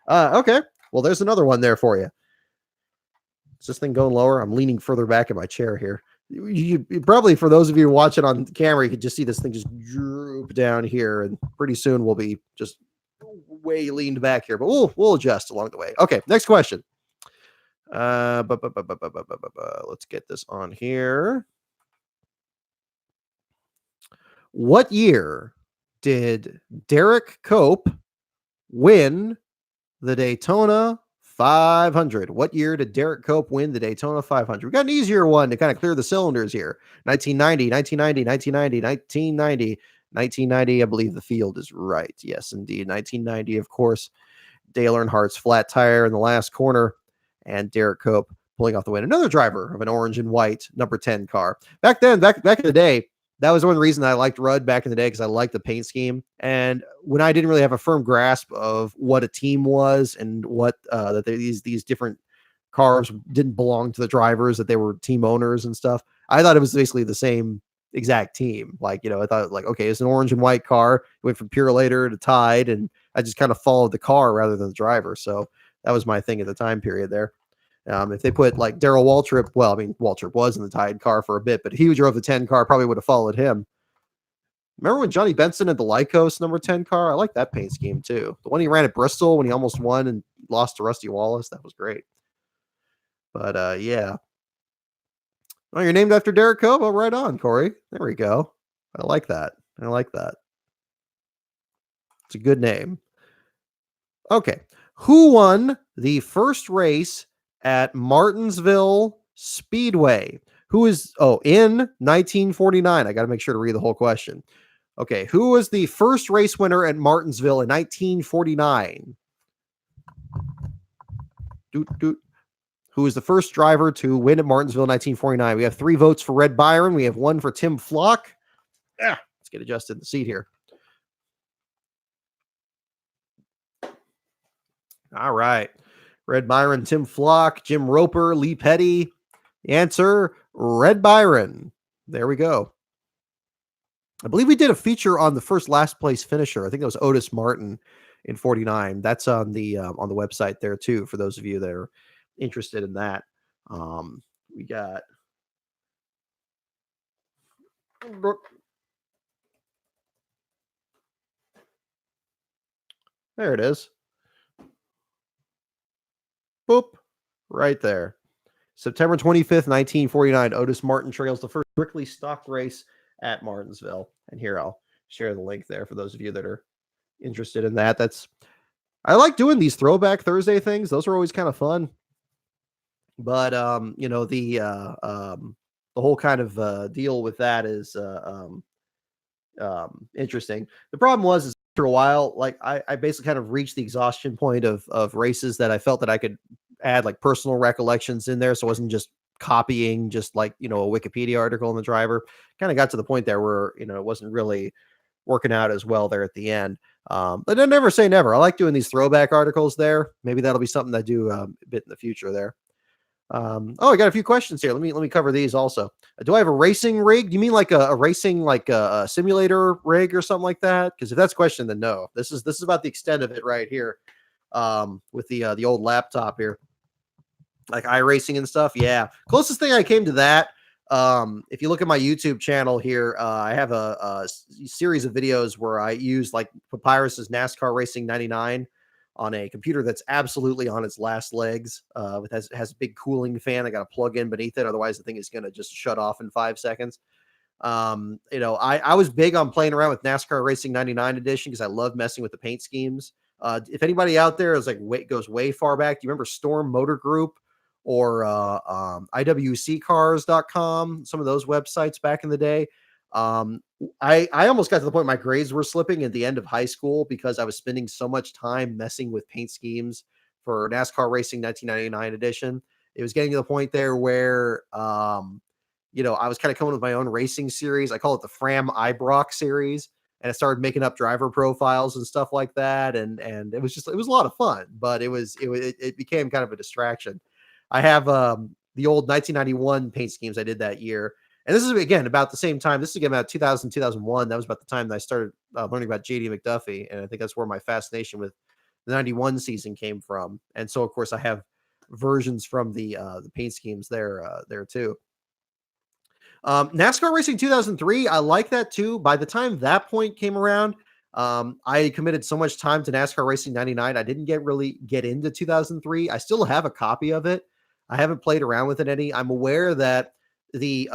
Okay. Well, there's another one there for you. Is this thing going lower? I'm leaning further back in my chair here. Probably for those of you watching on camera, you could just see this thing just droop down here, and pretty soon we'll be just way leaned back here, but we'll adjust along the way. Okay, next question. Let's get this on here. What year did Derek Cope win the Daytona 500? What year did Derek Cope win the Daytona 500? We got an easier one to kind of clear the cylinders here. 1990, 1990, 1990, 1990, 1990. I believe the field is right. Yes, indeed. 1990, of course. Dale Earnhardt's flat tire in the last corner, and Derek Cope pulling off the win. Another driver of an orange and white number 10 car. Back then, back in the day, that was one of the reasons I liked Rudd back in the day, because I liked the paint scheme. And when I didn't really have a firm grasp of what a team was and what that these different cars didn't belong to the drivers, that they were team owners and stuff, I thought it was basically the same exact team. Like, I thought like, okay, it's an orange and white car. It went from Purolator to Tide, and I just kind of followed the car rather than the driver. So that was my thing at the time period there. If they put like Darrell Waltrip, well, I mean, Waltrip was in the Tide car for a bit, but he drove the 10 car, probably would have followed him. Remember when Johnny Benson had the Lycos number 10 car? I like that paint scheme too. The one he ran at Bristol when he almost won and lost to Rusty Wallace, that was great. But yeah. Oh, you're named after Derek Cope? Oh, right on, Corey. There we go. I like that. I like that. It's a good name. Okay. Who won the first race at Martinsville Speedway? Who is, in 1949? I got to make sure to read the whole question. Okay. Who was the first race winner at Martinsville in 1949? Who was the first driver to win at Martinsville in 1949? We have 3 votes for Red Byron. We have 1 for Tim Flock. Let's get adjusted in the seat here. All right. Red Byron, Tim Flock, Jim Roper, Lee Petty. The answer, Red Byron. There we go. I believe we did a feature on the first last place finisher. I think that was Otis Martin in 49. That's on the website there too, for those of you that are interested in that. We got there it is. Boop, right there. September 25th, 1949, Otis Martin trails the first strictly stock race at Martinsville. And here, I'll share the link there for those of you that are interested in that. I like doing these throwback Thursday things. Those are always kind of fun. But the whole kind of deal with that is interesting. The problem was, after a while, like I basically kind of reached the exhaustion point of races that I felt that I could add like personal recollections in there, so it wasn't just copying just like a Wikipedia article on the driver. Kind of got to the point there where it wasn't really working out as well there at the end. But I never say never. I like doing these throwback articles there. Maybe that'll be something I do a bit in the future there. I got a few questions here. Let me cover these also. Do I have a racing rig? Do you mean like a racing, like a simulator rig or something like that? Because if that's a question, then no. This is about the extent of it right here. With the old laptop here, like iRacing and stuff. Yeah, closest thing I came to that. If you look at my YouTube channel here, I have a series of videos where I use like Papyrus's NASCAR Racing 99 on a computer that's absolutely on its last legs. It has a big cooling fan. I got to plug in beneath it. Otherwise the thing is going to just shut off in 5 seconds. I was big on playing around with NASCAR Racing 99 edition because I love messing with the paint schemes. If anybody out there is like goes way far back, do you remember Storm Motor Group or IWCcars.com? Some of those websites back in the day. I almost got to the point my grades were slipping at the end of high school because I was spending so much time messing with paint schemes for NASCAR Racing 1999 edition. It was getting to the point there where, I was kind of coming with my own racing series. I call it the Fram Ibrox series. And I started making up driver profiles and stuff like that. And it was a lot of fun, but it became kind of a distraction. I have, the old 1991 paint schemes I did that year. And this is, again, about the same time. This is again about 2000, 2001. That was about the time that I started learning about JD McDuffie. And I think that's where my fascination with the 91 season came from. And so of course I have versions from the paint schemes there too. NASCAR Racing 2003, I like that too. By the time that point came around, I committed so much time to NASCAR Racing 99. I didn't really get into 2003. I still have a copy of it. I haven't played around with it any. I'm aware that the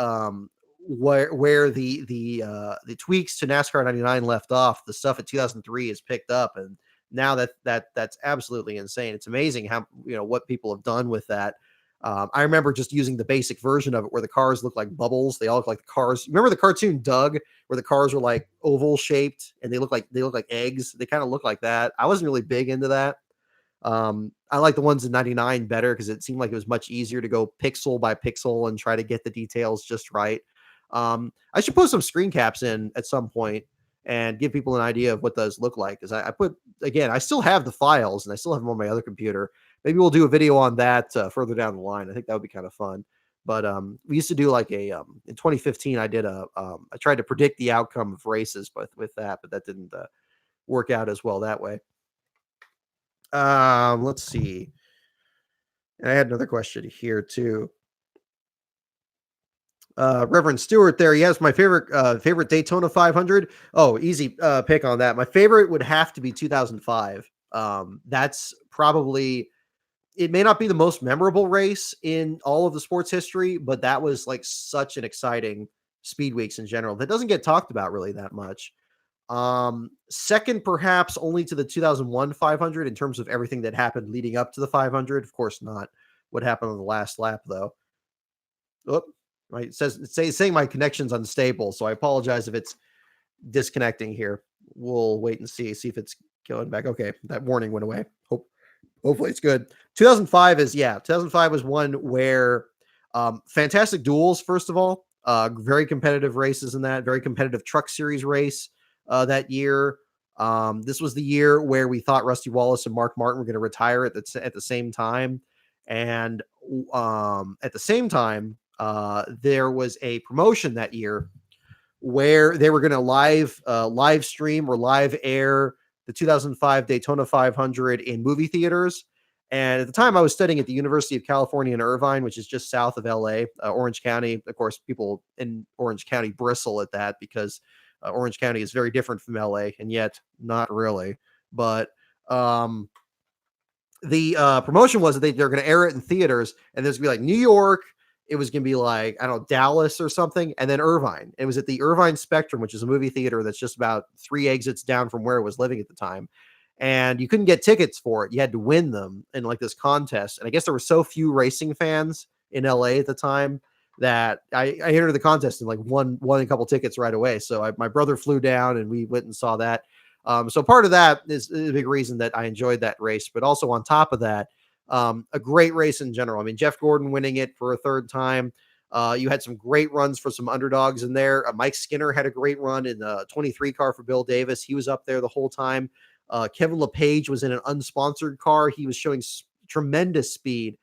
where the tweaks to NASCAR 99 left off, the stuff at 2003 is picked up, and now that's absolutely insane. It's amazing how what people have done with that. I remember just using the basic version of it where the cars look like bubbles. They all look like the cars. Remember the cartoon Doug, where the cars were like oval shaped and they look like eggs. They kind of look like that. I wasn't really big into that. I like the ones in 99 better because it seemed like it was much easier to go pixel by pixel and try to get the details just right. I should put some screen caps in at some point and give people an idea of what those look like. Because I put, again, I still have the files and I still have them on my other computer. Maybe we'll do a video on that further down the line. I think that would be kind of fun. But we used to do like in 2015, I tried to predict the outcome of races with that, but that didn't work out as well that way. Let's see. And I had another question here too. Reverend Stewart there. Yes, my favorite Daytona 500. Oh, easy pick on that. My favorite would have to be 2005. That's probably, it may not be the most memorable race in all of the sports history, but that was like such an exciting speed weeks in general that doesn't get talked about really that much. Second, perhaps only to the 2001 500 in terms of everything that happened leading up to the 500. Of course, not what happened on the last lap, though. Oh, right. It's saying my connection's unstable, so I apologize if it's disconnecting here. We'll wait and see if it's going back. Okay, that warning went away. Hopefully it's good. 2005 was one where fantastic duels, first of all, very competitive races in that, very competitive truck series race that year. This was the year where we thought Rusty Wallace and Mark Martin were going to retire at the same time. And at the same time, there was a promotion that year where they were going to live stream or live air the 2005 Daytona 500 in movie theaters. And at the time, I was studying at the University of California in Irvine, which is just south of LA, Orange County. Of course, people in Orange County bristle at that because Orange County is very different from LA, and yet not really. But the promotion was that they're going to air it in theaters, and there's going to be like New York. It was going to be like, I don't know, Dallas or something, and then Irvine. It was at the Irvine Spectrum, which is a movie theater that's just about 3 exits down from where I was living at the time. And you couldn't get tickets for it. You had to win them in like this contest. And I guess there were so few racing fans in LA at the time that I entered the contest and like won a couple tickets right away. So my brother flew down and we went and saw that. So part of that is a big reason that I enjoyed that race. But also on top of that, a great race in general. I mean, Jeff Gordon winning it for a third time. You had some great runs for some underdogs in there. Mike Skinner had a great run in the 23 car for Bill Davis. He was up there the whole time. Kevin LePage was in an unsponsored car. He was showing tremendous speed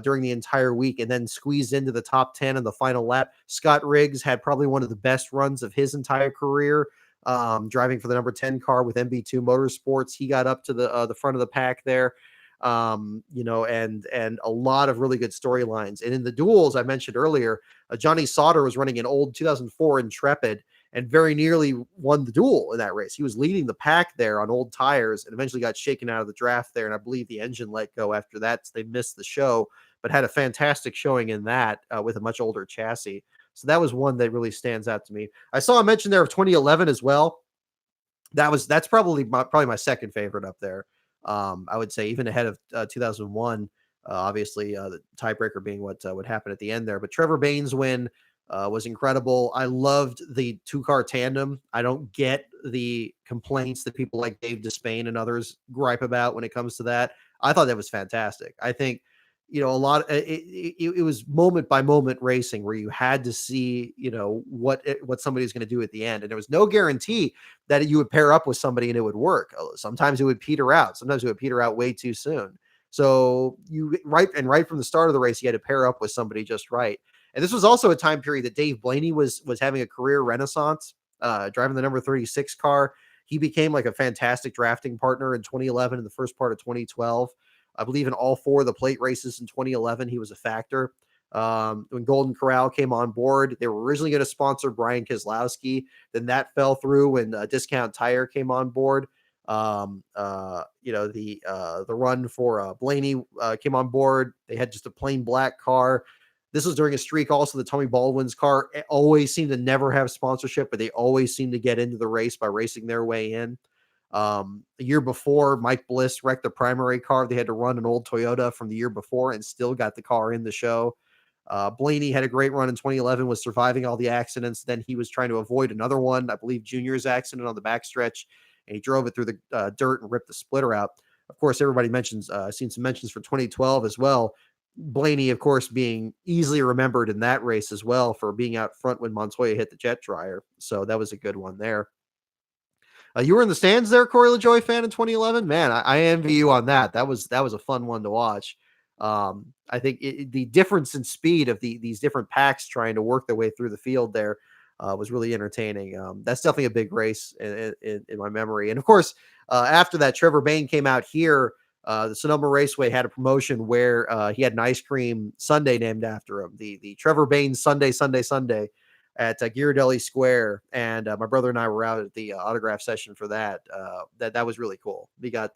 during the entire week and then squeezed into the top 10 in the final lap. Scott Riggs had probably one of the best runs of his entire career, driving for the number 10 car with MB2 Motorsports. He got up to the front of the pack there. And a lot of really good storylines. And in the duels I mentioned earlier, Johnny Sauter was running an old 2004 Intrepid and very nearly won the duel in that race. He was leading the pack there on old tires and eventually got shaken out of the draft there. And I believe the engine let go after that. So they missed the show, but had a fantastic showing in that with a much older chassis. So that was one that really stands out to me. I saw a mention there of 2011 as well. That's probably my second favorite up there. I would say even ahead of 2001, obviously the tiebreaker being what happened at the end there. But Trevor Bayne's win was incredible. I loved the 2-car tandem. I don't get the complaints that people like Dave Despain and others gripe about when it comes to that. I thought that was fantastic. I think, a lot, it was moment by moment racing where you had to see, what somebody's going to do at the end. And there was no guarantee that you would pair up with somebody and it would work. Sometimes it would peter out. Sometimes it would peter out way too soon. So right from the start of the race, you had to pair up with somebody just right. And this was also a time period that Dave Blaney was having a career renaissance, driving the number 36 car. he became like a fantastic drafting partner in 2011 and the first part of 2012. I believe in all four of the plate races in 2011, he was a factor. When Golden Corral came on board, they were originally going to sponsor Brian Keselowski. Then that fell through when Discount Tire came on board. The run for Blaney came on board. They had just a plain black car. This was during a streak also that Tommy Baldwin's car always seemed to never have sponsorship, but they always seemed to get into the race by racing their way in. The year before, Mike Bliss wrecked the primary car. They had to run an old Toyota from the year before and still got the car in the show. Blaney had a great run in 2011, was surviving all the accidents. Then he was trying to avoid another one, I believe Junior's accident on the backstretch, and he drove it through the dirt and ripped the splitter out. Of course, everybody mentions, seen some mentions for 2012 as well. Blaney, of course, being easily remembered in that race as well for being out front when Montoya hit the jet dryer. So that was a good one there. You were in the stands there, Corey LaJoy fan in 2011. Man, I envy you on that. That was a fun one to watch. I think the difference in speed of these different packs trying to work their way through the field there was really entertaining. That's definitely a big race in my memory. And of course, after that, Trevor Bayne came out here. The Sonoma Raceway had a promotion where he had an ice cream sundae named after him. The Trevor Bayne Sunday at Ghirardelli Square, and my brother and I were out at the autograph session for that. That was really cool. We got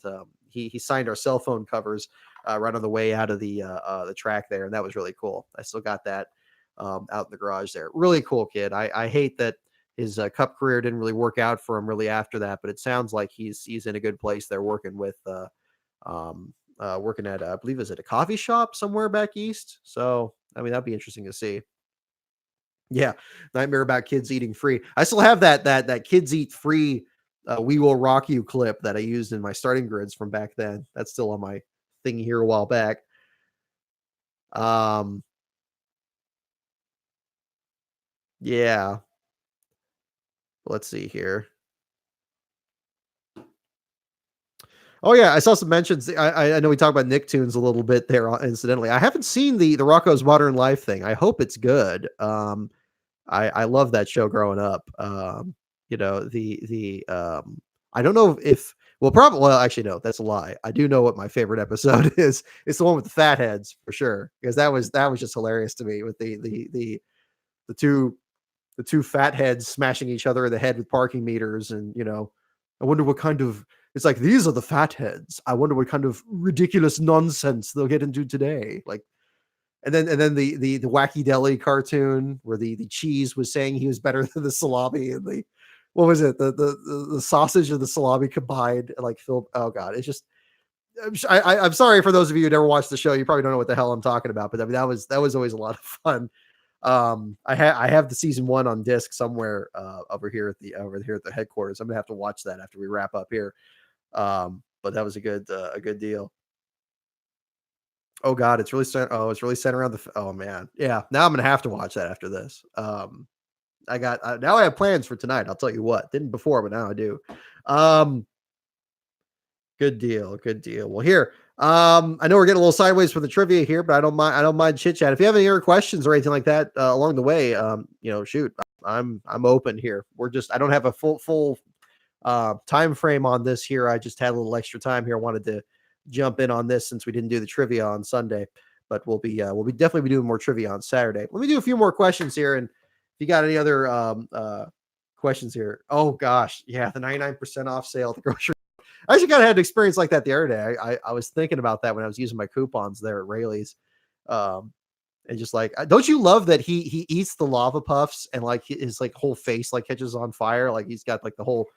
he signed our cell phone covers right on the way out of the track there, and that was really cool. I still got that out in the garage there. Really cool kid. I hate that his Cup career didn't really work out for him really after that, but it sounds like he's in a good place there working with working at I believe is it a coffee shop somewhere back east. So I mean that'd be interesting to see. Yeah, nightmare about kids eating free. I still have that kids eat free We Will Rock You clip that I used in my starting grids from back then. That's still on my thing here a while back. Yeah. Let's see here. Oh yeah, I saw some mentions. I know we talked about Nicktoons a little bit there incidentally. I haven't seen the Rocco's Modern Life thing. I hope it's good. I love that show growing up. I don't know if well actually no, that's a lie. I do know what my favorite episode is. It's the one with the fat heads for sure because that was just hilarious to me with the two fat heads smashing each other in the head with parking meters and I wonder what kind of it's like these are the fat heads. I wonder what kind of ridiculous nonsense they'll get into today. Like and then the Wacky Deli cartoon where the cheese was saying he was better than the salami and the what was it the sausage and the salami combined like Phil. Oh god, it's just I'm sorry for those of you who never watched the show. You probably don't know what the hell I'm talking about, but I mean that was always a lot of fun. I have the season 1 on disc somewhere over here at the headquarters. I'm gonna have to watch that after we wrap up here. But that was a good deal. Oh god, it's really centered around oh man. Yeah, now I'm gonna have to watch that after this. Now I have plans for tonight. I'll tell you what. Didn't before, but now I do. Um, Good deal. Good deal. Well, here, I know we're getting a little sideways for the trivia here, but I don't mind. I don't mind chit chat. If you have any other questions or anything like that along the way, shoot, I'm open here. I don't have a full time frame on this here. I just had a little extra time here. I wanted to jump in on this since we didn't do the trivia on Sunday, but we'll be definitely be doing more trivia on Saturday. Let me do a few more questions here, and if you got any other questions here, oh gosh, yeah, the 99% off sale at the grocery. I actually kind of had an experience like that the other day. I was thinking about that when I was using my coupons there at Rayleigh's. And just like, don't you love that he eats the lava puffs and like his like whole face like catches on fire, like he's got like the whole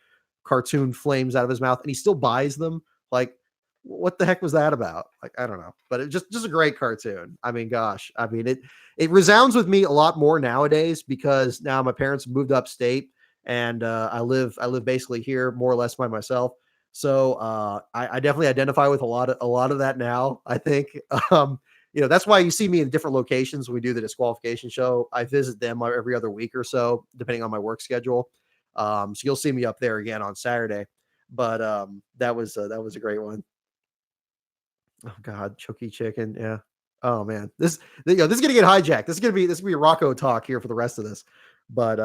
cartoon flames out of his mouth, and he still buys them. Like, what the heck was that about? Like, I don't know, but it just a great cartoon. I mean, gosh, I mean it resounds with me a lot more nowadays because now my parents moved upstate and I live basically here more or less by myself. So I definitely identify with a lot of that now. I think that's why you see me in different locations when we do the disqualification show. I visit them every other week or so, depending on my work schedule. So you'll see me up there again on Saturday. But that was a great one. Oh God, Chucky Chicken, yeah. Oh man, this is gonna get hijacked. This is gonna be a Rocco talk here for the rest of this. But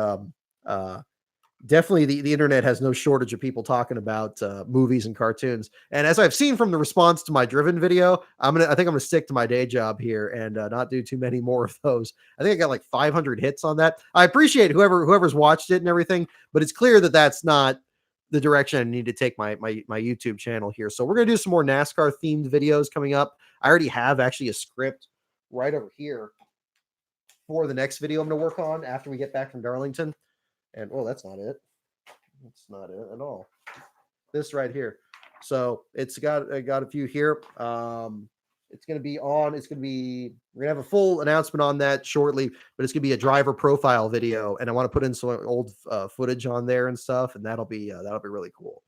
Definitely the internet has no shortage of people talking about movies and cartoons. And as I've seen from the response to my driven video, I think I'm gonna stick to my day job here and not do too many more of those. I think I got like 500 hits on that. I appreciate whoever's watched it and everything, but it's clear that that's not the direction I need to take my YouTube channel here. So we're gonna do some more NASCAR themed videos coming up. I already have actually a script right over here for the next video I'm gonna work on after we get back from Darlington. And oh, that's not it. That's not it at all. This right here. So it's got I got a few here. It's gonna be on. It's gonna be. We're gonna have a full announcement on that shortly, but it's gonna be a driver profile video, and I want to put in some old footage on there and stuff, and that'll be really cool.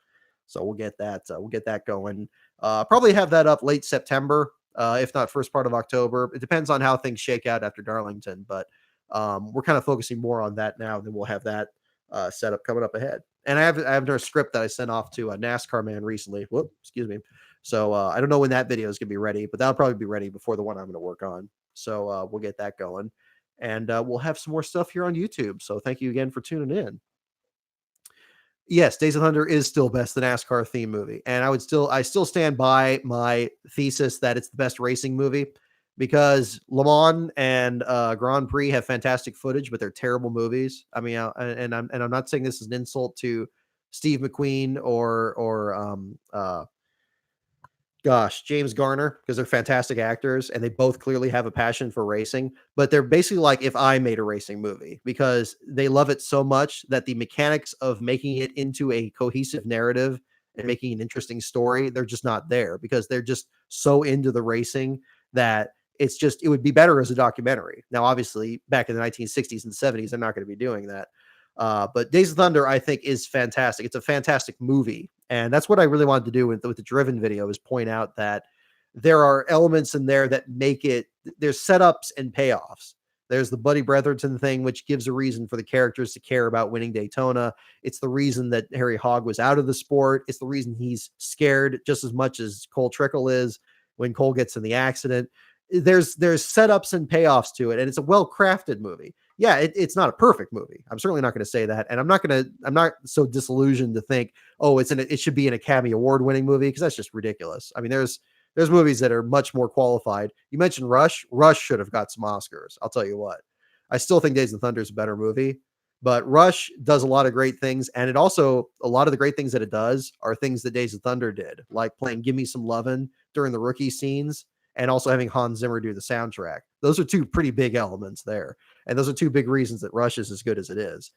So we'll get that going. Probably have that up late September, if not first part of October. It depends on how things shake out after Darlington, but we're kind of focusing more on that now. Then we'll have that setup coming up ahead. And I have a script that I sent off to a NASCAR man recently. Whoop, excuse me. So I don't know when that video is going to be ready, but that'll probably be ready before the one I'm going to work on. So we'll get that going, and we'll have some more stuff here on YouTube. So thank you again for tuning in. Yes, Days of Thunder is still best the NASCAR theme movie, and I still stand by my thesis that it's the best racing movie because Le Mans and Grand Prix have fantastic footage, but they're terrible movies. I mean, and I'm not saying this is an insult to Steve McQueen or James Garner, because they're fantastic actors and they both clearly have a passion for racing, but they're basically like if I made a racing movie because they love it so much that the mechanics of making it into a cohesive narrative and making an interesting story, they're just not there because they're just so into the racing that it would be better as a documentary. Now, obviously, back in the 1960s and 70s, they're not going to be doing that. But Days of Thunder, I think, is fantastic. It's a fantastic movie. And that's what I really wanted to do with the Driven video is point out that there are elements in there that make it, there's setups and payoffs. There's the Buddy Bretherton thing, which gives a reason for the characters to care about winning Daytona. It's the reason that Harry Hogg was out of the sport. It's the reason he's scared just as much as Cole Trickle is when Cole gets in the accident. There's setups and payoffs to it, and it's a well-crafted movie. Yeah, it's not a perfect movie. I'm certainly not going to say that, and I'm not so disillusioned to think, oh, it should be an Academy Award winning movie because that's just ridiculous. I mean, there's movies that are much more qualified. You mentioned Rush. Rush should have got some Oscars. I'll tell you what. I still think Days of Thunder is a better movie, but Rush does a lot of great things, and it also a lot of the great things that it does are things that Days of Thunder did, like playing "Give Me Some Lovin'" during the rookie scenes, and also having Hans Zimmer do the soundtrack. Those are two pretty big elements there. And those are two big reasons that Rush is as good as it is.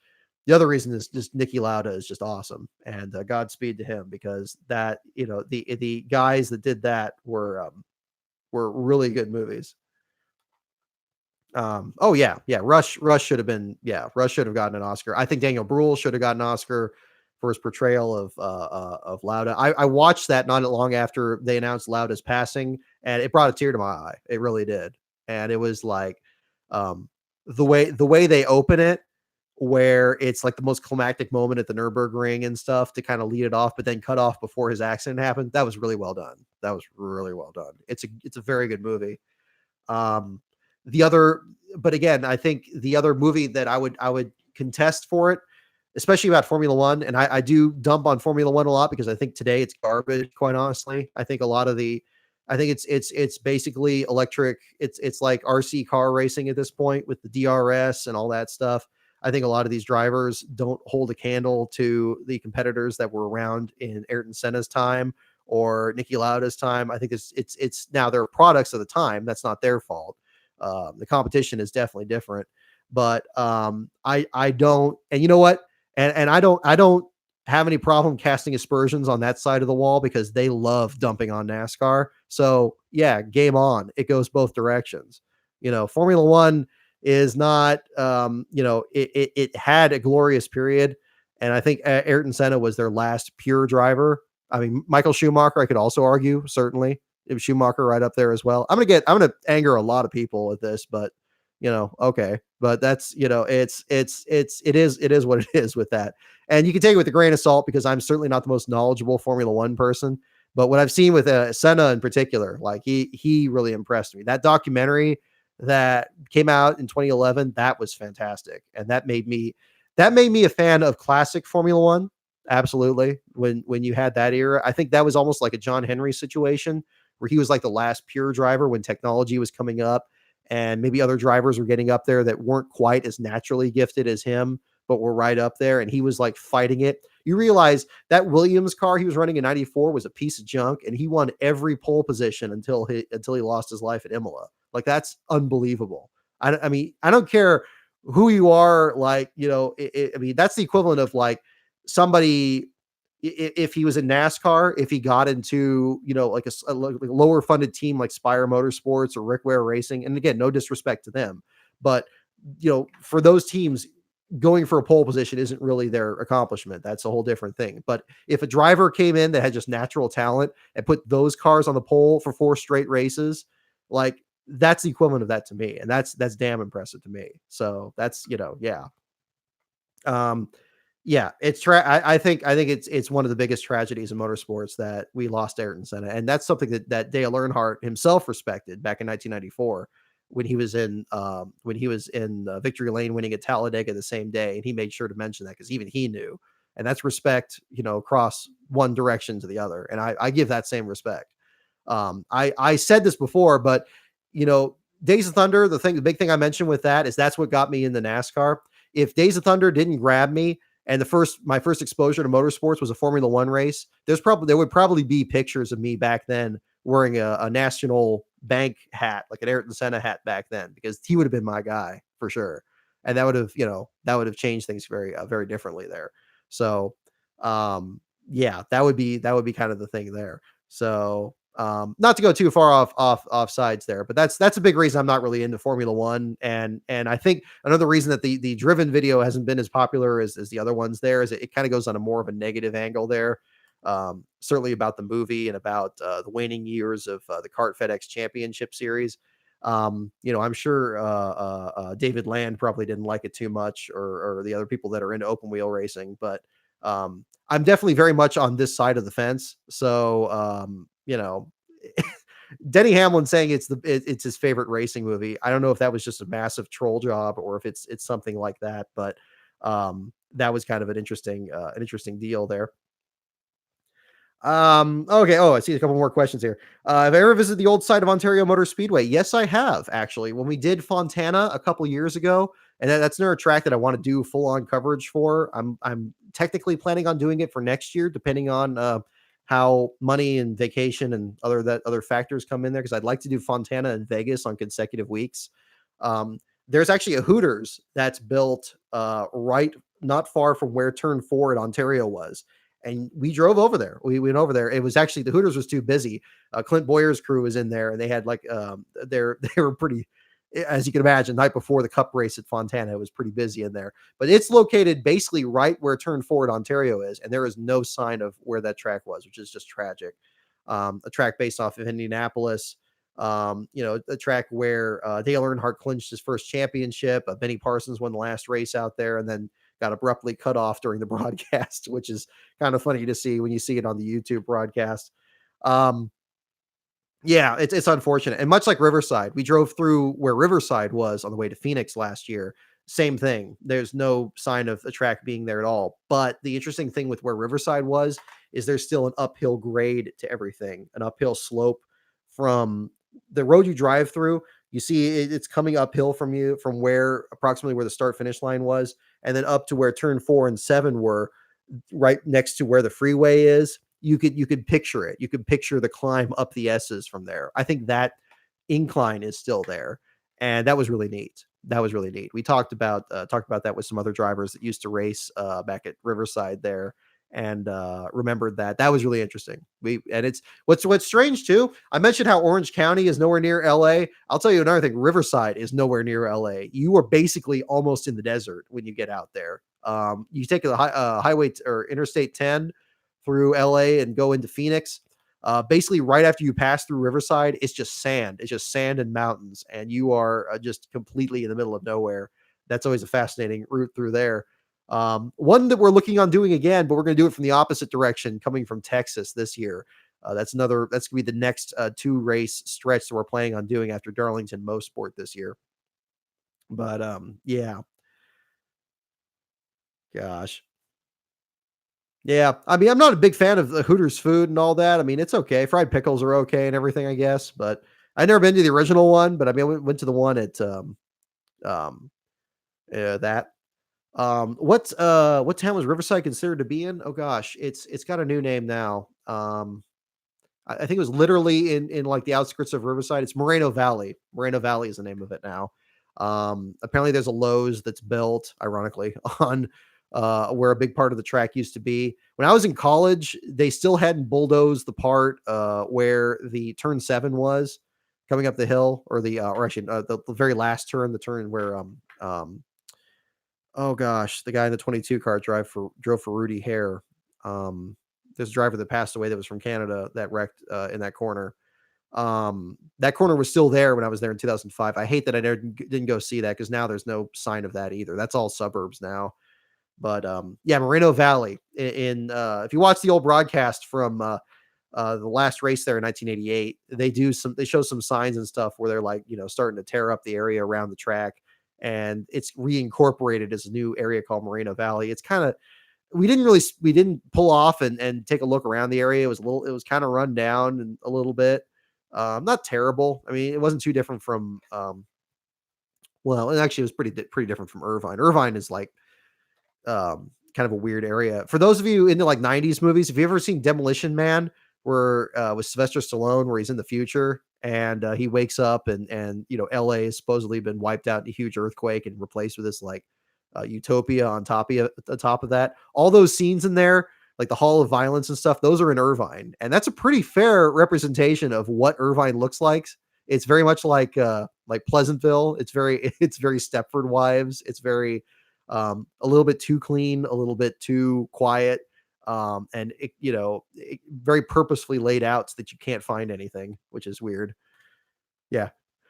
The other reason is just Nicky Lauda is just awesome, and Godspeed to him because that the guys that did that were really good movies. Oh yeah, Rush should have gotten an Oscar. I think Daniel Bruhl should have gotten an Oscar for his portrayal of Lauda. I watched that not long after they announced Lauda's passing, and it brought a tear to my eye. It really did, and it was like the way they open it, where it's like the most climactic moment at the Nürburgring and stuff to kind of lead it off, but then cut off before his accident happened. That was really well done. That was really well done. It's a very good movie. The other, but again, I think the other movie that I would contest for it, especially about Formula One, and I do dump on Formula One a lot because I think today it's garbage. Quite honestly, I think it's basically electric. It's like RC car racing at this point with the DRS and all that stuff. I think a lot of these drivers don't hold a candle to the competitors that were around in Ayrton Senna's time or Niki Lauda's time. I think it's now their products of the time. That's not their fault. The competition is definitely different, but I don't, and you know what? And I don't have any problem casting aspersions on that side of the wall because they love dumping on NASCAR. So yeah, game on. It goes both directions. Formula One is not, it had a glorious period. And I think Ayrton Senna was their last pure driver. I mean, Michael Schumacher, I could also argue, certainly. It was Schumacher right up there as well. I'm going to anger a lot of people with this, but okay. But that's, it is what it is with that. And you can take it with a grain of salt because I'm certainly not the most knowledgeable Formula One person. But what I've seen with Senna in particular, like he really impressed me. That documentary that came out in 2011, that was fantastic. And that made me, that made me a fan of classic Formula One. Absolutely. When you had that era, I think that was almost like a John Henry situation where he was like the last pure driver when technology was coming up, and maybe other drivers were getting up there that weren't quite as naturally gifted as him, but were right up there, and he was like fighting it. You realize that Williams car he was running in '94 was a piece of junk, and he won every pole position until he lost his life at Imola. Like that's unbelievable. I mean, I don't care who you are, like, I mean, that's the equivalent of like somebody, if he was in NASCAR, if he got into, like like a lower funded team like Spire Motorsports or Rick Ware Racing, and again, no disrespect to them, but for those teams, going for a pole position isn't really their accomplishment. That's a whole different thing. But if a driver came in that had just natural talent and put those cars on the pole for 4 straight races, like that's the equivalent of that to me, and that's damn impressive to me. So that's, yeah. Um, yeah, I think it's one of the biggest tragedies in motorsports that we lost Ayrton Senna, and that's something that Dale Earnhardt himself respected back in 1994 when he was in Victory Lane winning at Talladega the same day, and he made sure to mention that because even he knew, and that's respect, across one direction to the other, and I give that same respect. I said this before, but you know, Days of Thunder, the big thing I mentioned with that is that's what got me into NASCAR. If Days of Thunder didn't grab me, and my first exposure to motorsports was a Formula One race, there would probably be pictures of me back then wearing a National Bank hat, like an Ayrton Senna hat back then, because he would have been my guy for sure, and that would have changed things very differently there. So, yeah, that would be kind of the thing there. So, not to go too far off sides there, but that's a big reason I'm not really into Formula One, and I think another reason that the driven video hasn't been as popular as the other ones there is it kind of goes on a more of a negative angle there. Certainly about the movie and about the waning years of the Kart FedEx Championship Series. I'm sure David Land probably didn't like it too much, or the other people that are into open wheel racing, but I'm definitely very much on this side of the fence. So, Denny Hamlin saying it's his favorite racing movie. I don't know if that was just a massive troll job or if it's something like that, but that was kind of an interesting deal there. Okay. Oh, I see a couple more questions here. Have I ever visited the old site of Ontario Motor Speedway? Yes, I have actually. When we did Fontana a couple years ago, and that's another track that I want to do full on coverage for. I'm technically planning on doing it for next year, depending on how money and vacation and other factors come in there. Because I'd like to do Fontana and Vegas on consecutive weeks. There's actually a Hooters that's built right not far from where Turn 4 at Ontario was, and we drove over there. We went over there. It was actually the Hooters was too busy. Clint Boyer's crew was in there, and they had like they were pretty, as you can imagine, night before the Cup race at Fontana. It was pretty busy in there, but it's located basically right where Turn 4 at Ontario is, and there is no sign of where that track was, which is just tragic. A track based off of Indianapolis. A track where Dale Earnhardt clinched his first championship. Benny Parsons won the last race out there, and then got abruptly cut off during the broadcast, which is kind of funny to see when you see it on the YouTube broadcast. Um, yeah, it's unfortunate. And much like Riverside, we drove through where Riverside was on the way to Phoenix last year. Same thing. There's no sign of the track being there at all. But the interesting thing with where Riverside was is there's still an uphill grade to everything, an uphill slope from the road you drive through. You see it's coming uphill from you from where approximately where the start finish line was, and then up to where turn 4 and 7 were, right next to where the freeway is. You could picture it. You could picture the climb up the S's from there. I think that incline is still there, and that was really neat. That was really neat. We talked about that with some other drivers that used to race back at Riverside there, and remembered that was really interesting. It's what's strange too. I mentioned how Orange County is nowhere near LA. I'll tell you another thing. Riverside is nowhere near LA. You are basically almost in the desert when you get out there. You take the highway or Interstate 10 through LA and go into Phoenix. Basically, right after you pass through Riverside, it's just sand. It's just sand and mountains, and you are just completely in the middle of nowhere. That's always a fascinating route through there. One that we're looking on doing again, but we're going to do it from the opposite direction, coming from Texas this year. That's going to be the next 2 race stretch that we're planning on doing after Darlington Mosport this year. But yeah, Gosh. Yeah, I mean, I'm not a big fan of the Hooters food and all that. I mean, it's okay. Fried pickles are okay and everything, I guess. But I never been to the original one. But I mean, I went to the one at um that. What town was Riverside considered to be in? Oh gosh, it's got a new name now. I think it was literally in like the outskirts of Riverside. It's Moreno Valley. Moreno Valley is the name of it now. Apparently there's a Lowe's that's built, ironically, on where a big part of the track used to be. When I was in college, they still hadn't bulldozed the part where the turn 7 was coming up the hill, or or actually the very last turn, the turn where oh gosh, the guy in the 22 car drove for Rudy Hare. Um, this driver that passed away that was from Canada that wrecked in that corner. That corner was still there when I was there in 2005. I hate that I never didn't go see that because now there's no sign of that either. That's all suburbs now. But yeah, Moreno Valley. If you watch the old broadcast from the last race there in 1988, they show some signs and stuff where they're like, starting to tear up the area around the track, and it's reincorporated as a new area called Moreno Valley. It's kind of we didn't pull off and take a look around the area. It was kind of run down and a little bit, not terrible. I mean, it wasn't too different from well, and actually it was pretty different from Irvine. Irvine is like kind of a weird area. For those of you into like 90s movies, have you ever seen Demolition Man, where with Sylvester Stallone, where he's in the future and he wakes up and LA has supposedly been wiped out in a huge earthquake and replaced with this like utopia on top of that. All those scenes in there, like the Hall of Violence and stuff, those are in Irvine. And that's a pretty fair representation of what Irvine looks like. It's very much like Pleasantville. It's very Stepford Wives. It's very a little bit too clean, a little bit too quiet, and very purposefully laid out so that you can't find anything, which is weird. Yeah.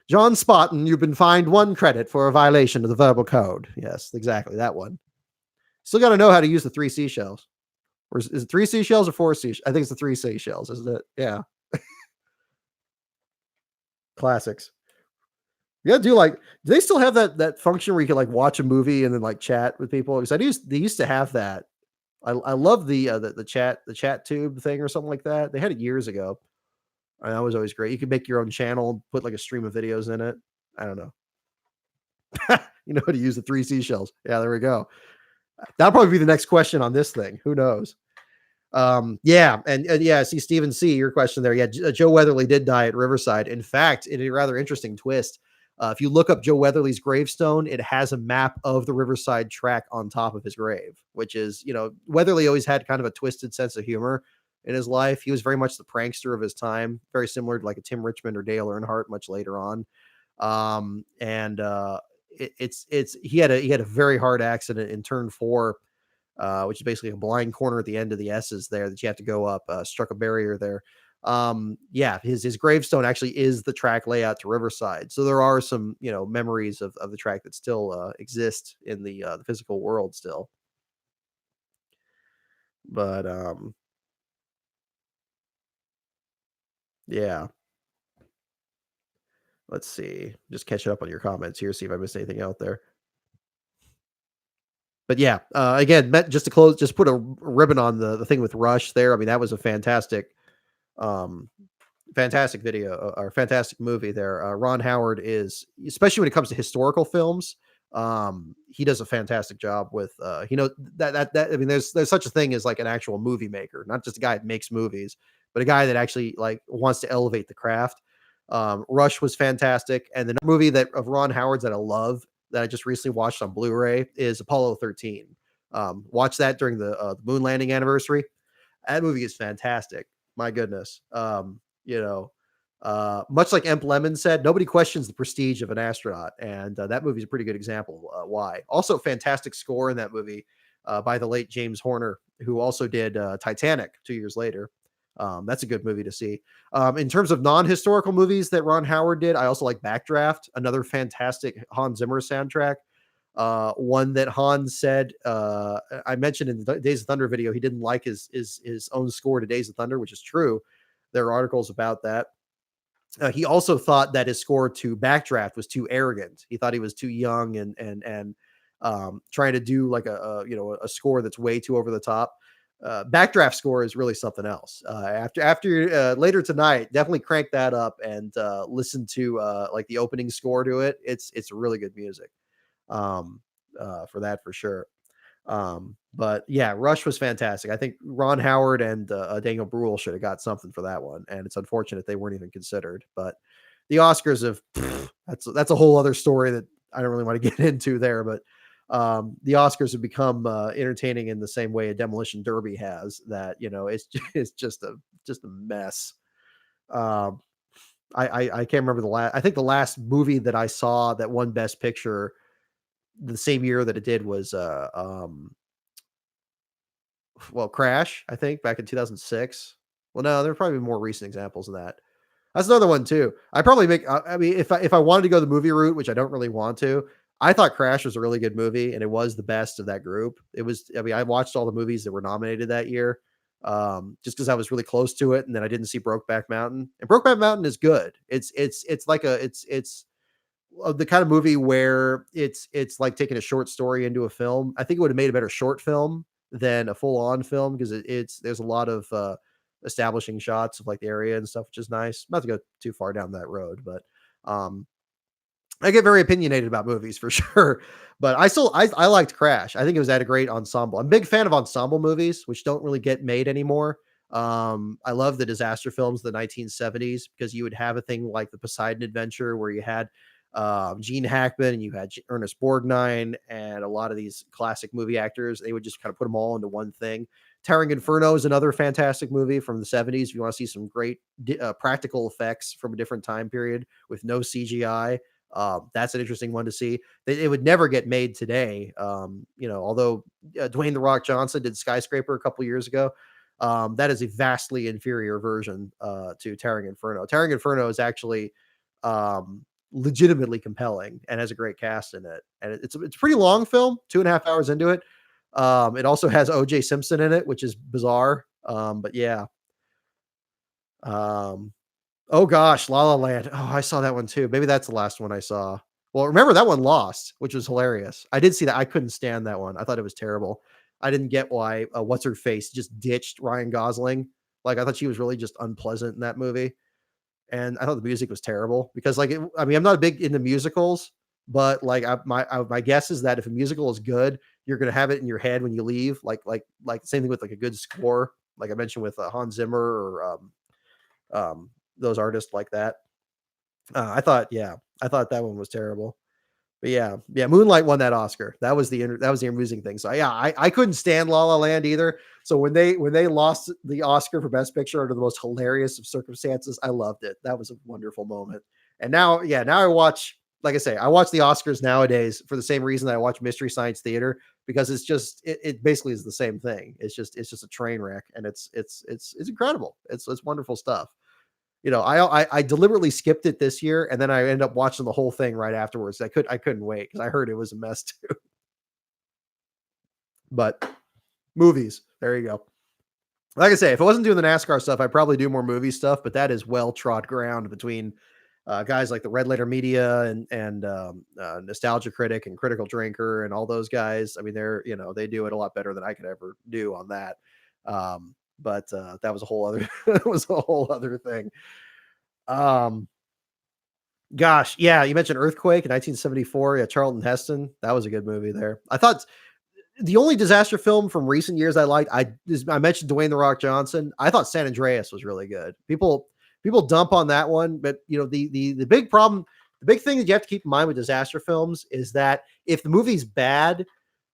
John Spotton, you've been fined 1 credit for a violation of the verbal code. Yes, exactly that one. Still got to know how to use the 3 seashells. Or is it 3 seashells or 4 seashells? I think it's the 3 seashells, isn't it? Yeah. Classics. Yeah, do they still have that function where you can like watch a movie and then like chat with people? Because they used to have that. I love the chat tube thing or something like that. They had it years ago. And that was always great. You could make your own channel, put like a stream of videos in it. I don't know. You know how to use the 3 seashells. Yeah, there we go. That'll probably be the next question on this thing. Who knows? Yeah, and yeah, see Stephen C, your question there. Yeah, Joe Weatherly did die at Riverside. In fact, in a rather interesting twist, if you look up Joe Weatherly's gravestone, it has a map of the Riverside track on top of his grave, which is, Weatherly always had kind of a twisted sense of humor in his life. He was very much the prankster of his time, very similar to like a Tim Richmond or Dale Earnhardt much later on. And he had a very hard accident in turn 4, which is basically a blind corner at the end of the S's there that you have to go up, struck a barrier there. Yeah, his gravestone actually is the track layout to Riverside. So there are some, memories of the track that still exist in the physical world still. But yeah, let's see. Just catching up on your comments here, see if I missed anything out there. But yeah, again, just to close, just put a ribbon on the thing with Rush there. I mean, that was a um, fantastic video or fantastic movie there. Ron Howard is, especially when it comes to historical films, he does a fantastic job with, that. I mean, there's such a thing as like an actual movie maker, not just a guy that makes movies, but a guy that actually like wants to elevate the craft. Rush was fantastic, and the movie that of Ron Howard's that I love that I just recently watched on Blu-ray is Apollo 13. Watch that during the moon landing anniversary. That movie is fantastic. My goodness. Much like Emp Lemon said, nobody questions the prestige of an astronaut, and that movie is a pretty good example why. Also, fantastic score in that movie by the late James Horner, who also did Titanic 2 years later. That's a good movie to see. In terms of non-historical movies that Ron Howard did, I also like Backdraft, another fantastic Hans Zimmer soundtrack. One that Hans said, I mentioned in the Days of Thunder video, he didn't like his own score to Days of Thunder, which is true. There are articles about that. He also thought that his score to Backdraft was too arrogant. He thought he was too young and trying to do like a score that's way too over the top. Backdraft score is really something else. After later tonight, definitely crank that up and listen to like the opening score to it. It's really good music. Um, for that for sure. But yeah, Rush was fantastic. I think Ron Howard and Daniel Bruhl should have got something for that one, and it's unfortunate they weren't even considered. But the Oscars have that's a whole other story that I don't really want to get into there. But the Oscars have become entertaining in the same way a Demolition Derby has. That it's just a mess. Um, I can't remember the last. I think the last movie that I saw that won Best Picture the same year that it did was well, Crash, I think back in 2006. Well, no, there are probably more recent examples of that. That's another one too. I probably make. I mean, if I wanted to go the movie route, which I don't really want to, I thought Crash was a really good movie, and it was the best of that group. It was. I mean, I watched all the movies that were nominated that year, just because I was really close to it, and then I didn't see Brokeback Mountain. And Brokeback Mountain is good. It's like it's the kind of movie where it's like taking a short story into a film. I think it would have made a better short film than a full on film because it's there's a lot of establishing shots of like the area and stuff, which is nice. Not to go too far down that road, but um, I get very opinionated about movies for sure. But I liked Crash. I think it was at a great ensemble. I'm a big fan of ensemble movies, which don't really get made anymore. I love the disaster films of the 1970s because you would have a thing like the Poseidon Adventure where you had Gene Hackman and you had Ernest Borgnine and a lot of these classic movie actors. They would just kind of put them all into one thing. Towering Inferno is another fantastic movie from the 70s. If you want to see some great practical effects from a different time period with no CGI, that's an interesting one to see. It would never get made today. Although Dwayne the Rock Johnson did Skyscraper a couple years ago, that is a vastly inferior version to Towering Inferno. Towering Inferno is actually legitimately compelling and has a great cast in it. And it's a pretty long film, 2.5 hours into it. It also has OJ Simpson in it, which is bizarre. But yeah. Um, oh gosh, La La Land. Oh, I saw that one too. Maybe that's the last one I saw. Well, remember that one lost, which was hilarious. I did see that. I couldn't stand that one. I thought it was terrible. I didn't get why what's her face just ditched Ryan Gosling. Like I thought she was really just unpleasant in that movie. And I thought the music was terrible because, like, I mean, I'm not a big into musicals, but like, my guess is that if a musical is good, you're gonna have it in your head when you leave. Like the same thing with like a good score, like I mentioned with Hans Zimmer or those artists like that. I thought that one was terrible. But yeah, Moonlight won that Oscar. That was the amusing thing. So yeah, I couldn't stand La La Land either. So when they lost the Oscar for Best Picture under the most hilarious of circumstances, I loved it. That was a wonderful moment. And now I watch, like I say, I watch the Oscars nowadays for the same reason that I watch Mystery Science Theater because it basically is the same thing. It's just a train wreck, and it's incredible. It's wonderful stuff. I deliberately skipped it this year, and then I ended up watching the whole thing right afterwards. I couldn't wait because I heard it was a mess too. But movies, there you go. Like I say, if I wasn't doing the NASCAR stuff, I'd probably do more movie stuff. But that is well trod ground between guys like the Red Letter Media and Nostalgia Critic and Critical Drinker and all those guys. I mean, they do it a lot better than I could ever do on that. But that was a whole other that was a whole other thing. Um, Gosh, yeah, you mentioned Earthquake in 1974. Yeah, Charlton Heston. That was a good movie there. I thought the only disaster film from recent years I liked, I mentioned Dwayne the Rock Johnson. I thought San Andreas was really good. People dump on that one, but the big problem, the big thing that you have to keep in mind with disaster films is that if the movie's bad,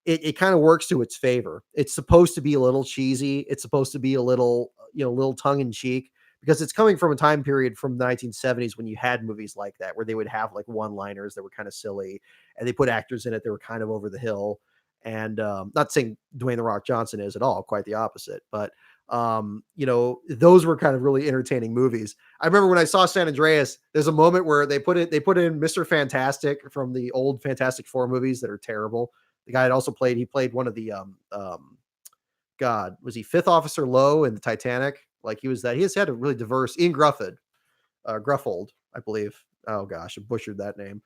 it kind of works to its favor. It's supposed to be a little cheesy. It's supposed to be a little, little tongue in cheek because it's coming from a time period from the 1970s when you had movies like that, where they would have like one liners that were kind of silly and they put actors in it that were kind of over the hill. And not saying Dwayne the Rock Johnson is at all, quite the opposite, but those were kind of really entertaining movies. I remember when I saw San Andreas, there's a moment where they put in Mr. Fantastic from the old Fantastic Four movies that are terrible. The guy had also played one of the God, was he Fifth Officer Lowe in the Titanic? Like he was that. He has had a really diverse Ian Gruffold, I believe. Oh gosh, I butchered that name.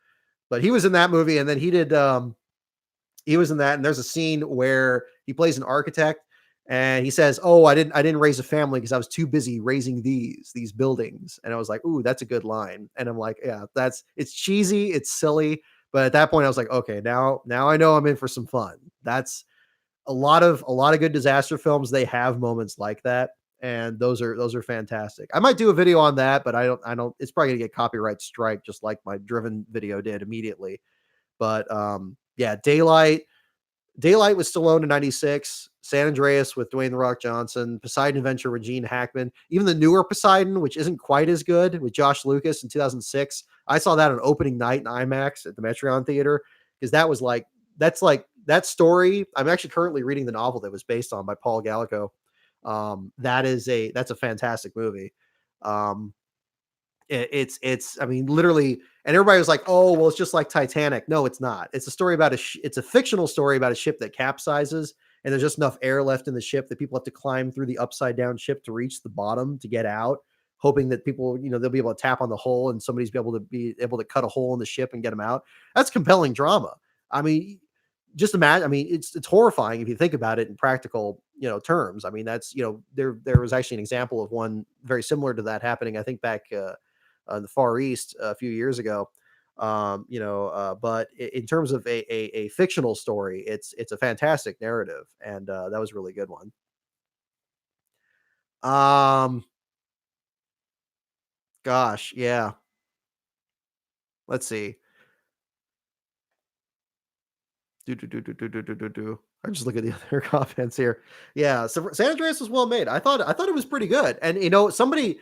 But he was in that movie, and then he did He was in that, and there's a scene where he plays an architect, and he says, "Oh, I didn't raise a family because I was too busy raising these buildings." And I was like, "Ooh, that's a good line." And I'm like, "Yeah, that's it's cheesy, it's silly." But at that point, I was like, "Okay, now I know I'm in for some fun." That's a lot of good disaster films. They have moments like that, and those are fantastic. I might do a video on that, but I don't. It's probably gonna get copyright strike, just like my Driven video did immediately. But yeah, Daylight with Stallone in '96, San Andreas with Dwayne the Rock Johnson, Poseidon Adventure with Gene Hackman, even the newer Poseidon, which isn't quite as good, with Josh Lucas in 2006. I saw that on opening night in IMAX at the Metreon Theater because that's like that story. I'm actually currently reading the novel that was based on by Paul Gallico. That's a fantastic movie. Um, it's I mean, literally, and everybody was like, "Oh, well, it's just like Titanic." No, it's not. It's a story about it's a fictional story about a ship that capsizes, and there's just enough air left in the ship that people have to climb through the upside down ship to reach the bottom to get out, hoping that people, they'll be able to tap on the hole and somebody's be able to cut a hole in the ship and get them out. That's compelling drama. I mean, just imagine. I mean, it's horrifying if you think about it in practical, terms. I mean, that's there was actually an example of one very similar to that happening. I think back. In the Far East a few years ago. But in terms of a fictional story, it's a fantastic narrative, and that was a really good one. Um, Gosh, yeah. Let's see. Do. I just look at the other comments here. Yeah, so San Andreas was well made. I thought it was pretty good, and somebody,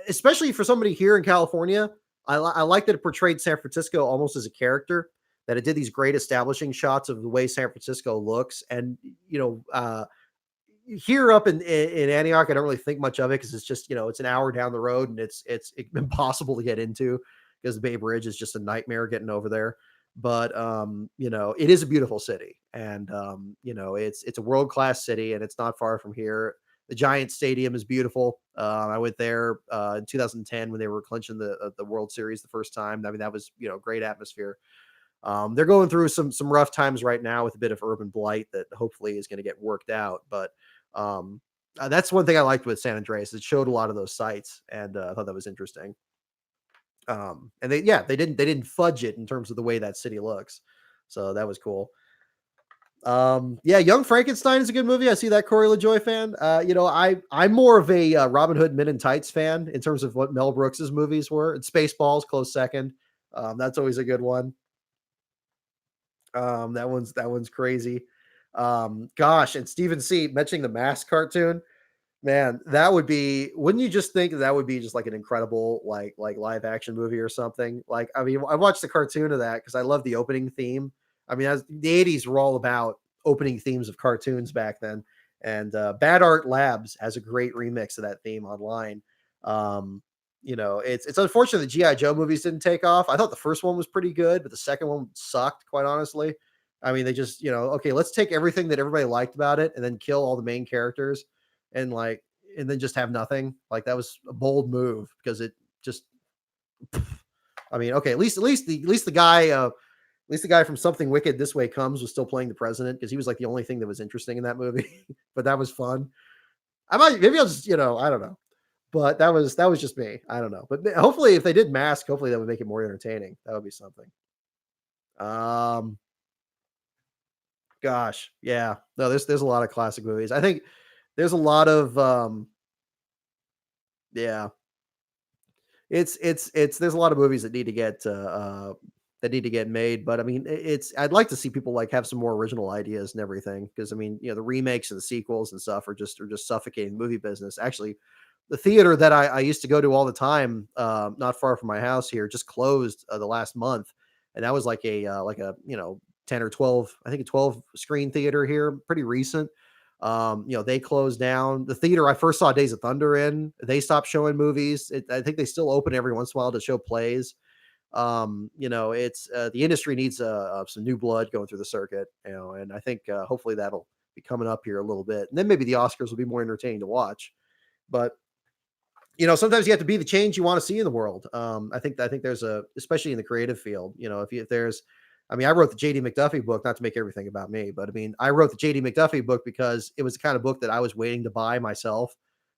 especially for somebody here in California, I like that it portrayed San Francisco almost as a character. That it did these great establishing shots of the way San Francisco looks, and here up in Antioch, I don't really think much of it because it's just it's an hour down the road and it's impossible to get into because the Bay Bridge is just a nightmare getting over there. But it is a beautiful city, and it's a world class city, and it's not far from here. The Giant Stadium is beautiful. I went there in 2010 when they were clinching the World Series the first time. I mean, that was great atmosphere. They're going through some rough times right now with a bit of urban blight that hopefully is going to get worked out. But that's one thing I liked with San Andreas. It showed a lot of those sites, and I thought that was interesting. And they didn't fudge it in terms of the way that city looks, so that was cool. Yeah, Young Frankenstein is a good movie. I see that Corey LaJoy fan. I'm more of a Robin Hood Men in Tights fan in terms of what Mel Brooks's movies were. And Spaceballs close second. That's always a good one. That one's crazy. Gosh, and Stephen C. mentioning the Mask cartoon, man, that would be. Wouldn't you just think that would be just like an incredible like live action movie or something? Like, I mean, I watched the cartoon of that because I love the opening theme. I mean, as the '80s were all about opening themes of cartoons back then, and Bad Art Labs has a great remix of that theme online. It's unfortunate the GI Joe movies didn't take off. I thought the first one was pretty good, but the second one sucked, quite honestly. I mean, they just, okay, let's take everything that everybody liked about it and then kill all the main characters and and then just have nothing. Like that was a bold move because it just I mean, okay, at least the guy from Something Wicked This Way Comes was still playing the president because he was like the only thing that was interesting in that movie. But that was fun. I might maybe I'll just, I don't know. But that was just me. I don't know. But hopefully if they did Mask, hopefully that would make it more entertaining. That would be something. Um Gosh, yeah. No, there's a lot of classic movies. I think there's a lot of yeah. It's there's a lot of movies that need to get made, but I mean, I'd like to see people like have some more original ideas and everything because I mean, the remakes and the sequels and stuff are just suffocating the movie business. Actually, the theater that I used to go to all the time, not far from my house here, just closed the last month, and that was like a 10 or 12, I think a 12 screen theater here, pretty recent. They closed down the theater I first saw Days of Thunder in. They stopped showing movies. I think they still open every once in a while to show plays. It's the industry needs some new blood going through the circuit, and I think hopefully that'll be coming up here a little bit, and then maybe the Oscars will be more entertaining to watch. But sometimes you have to be the change you want to see in the world. I think there's especially in the creative field, if there's I mean, I wrote the JD McDuffie book, not to make everything about me, but I mean, I wrote the JD McDuffie book because it was the kind of book that I was waiting to buy myself.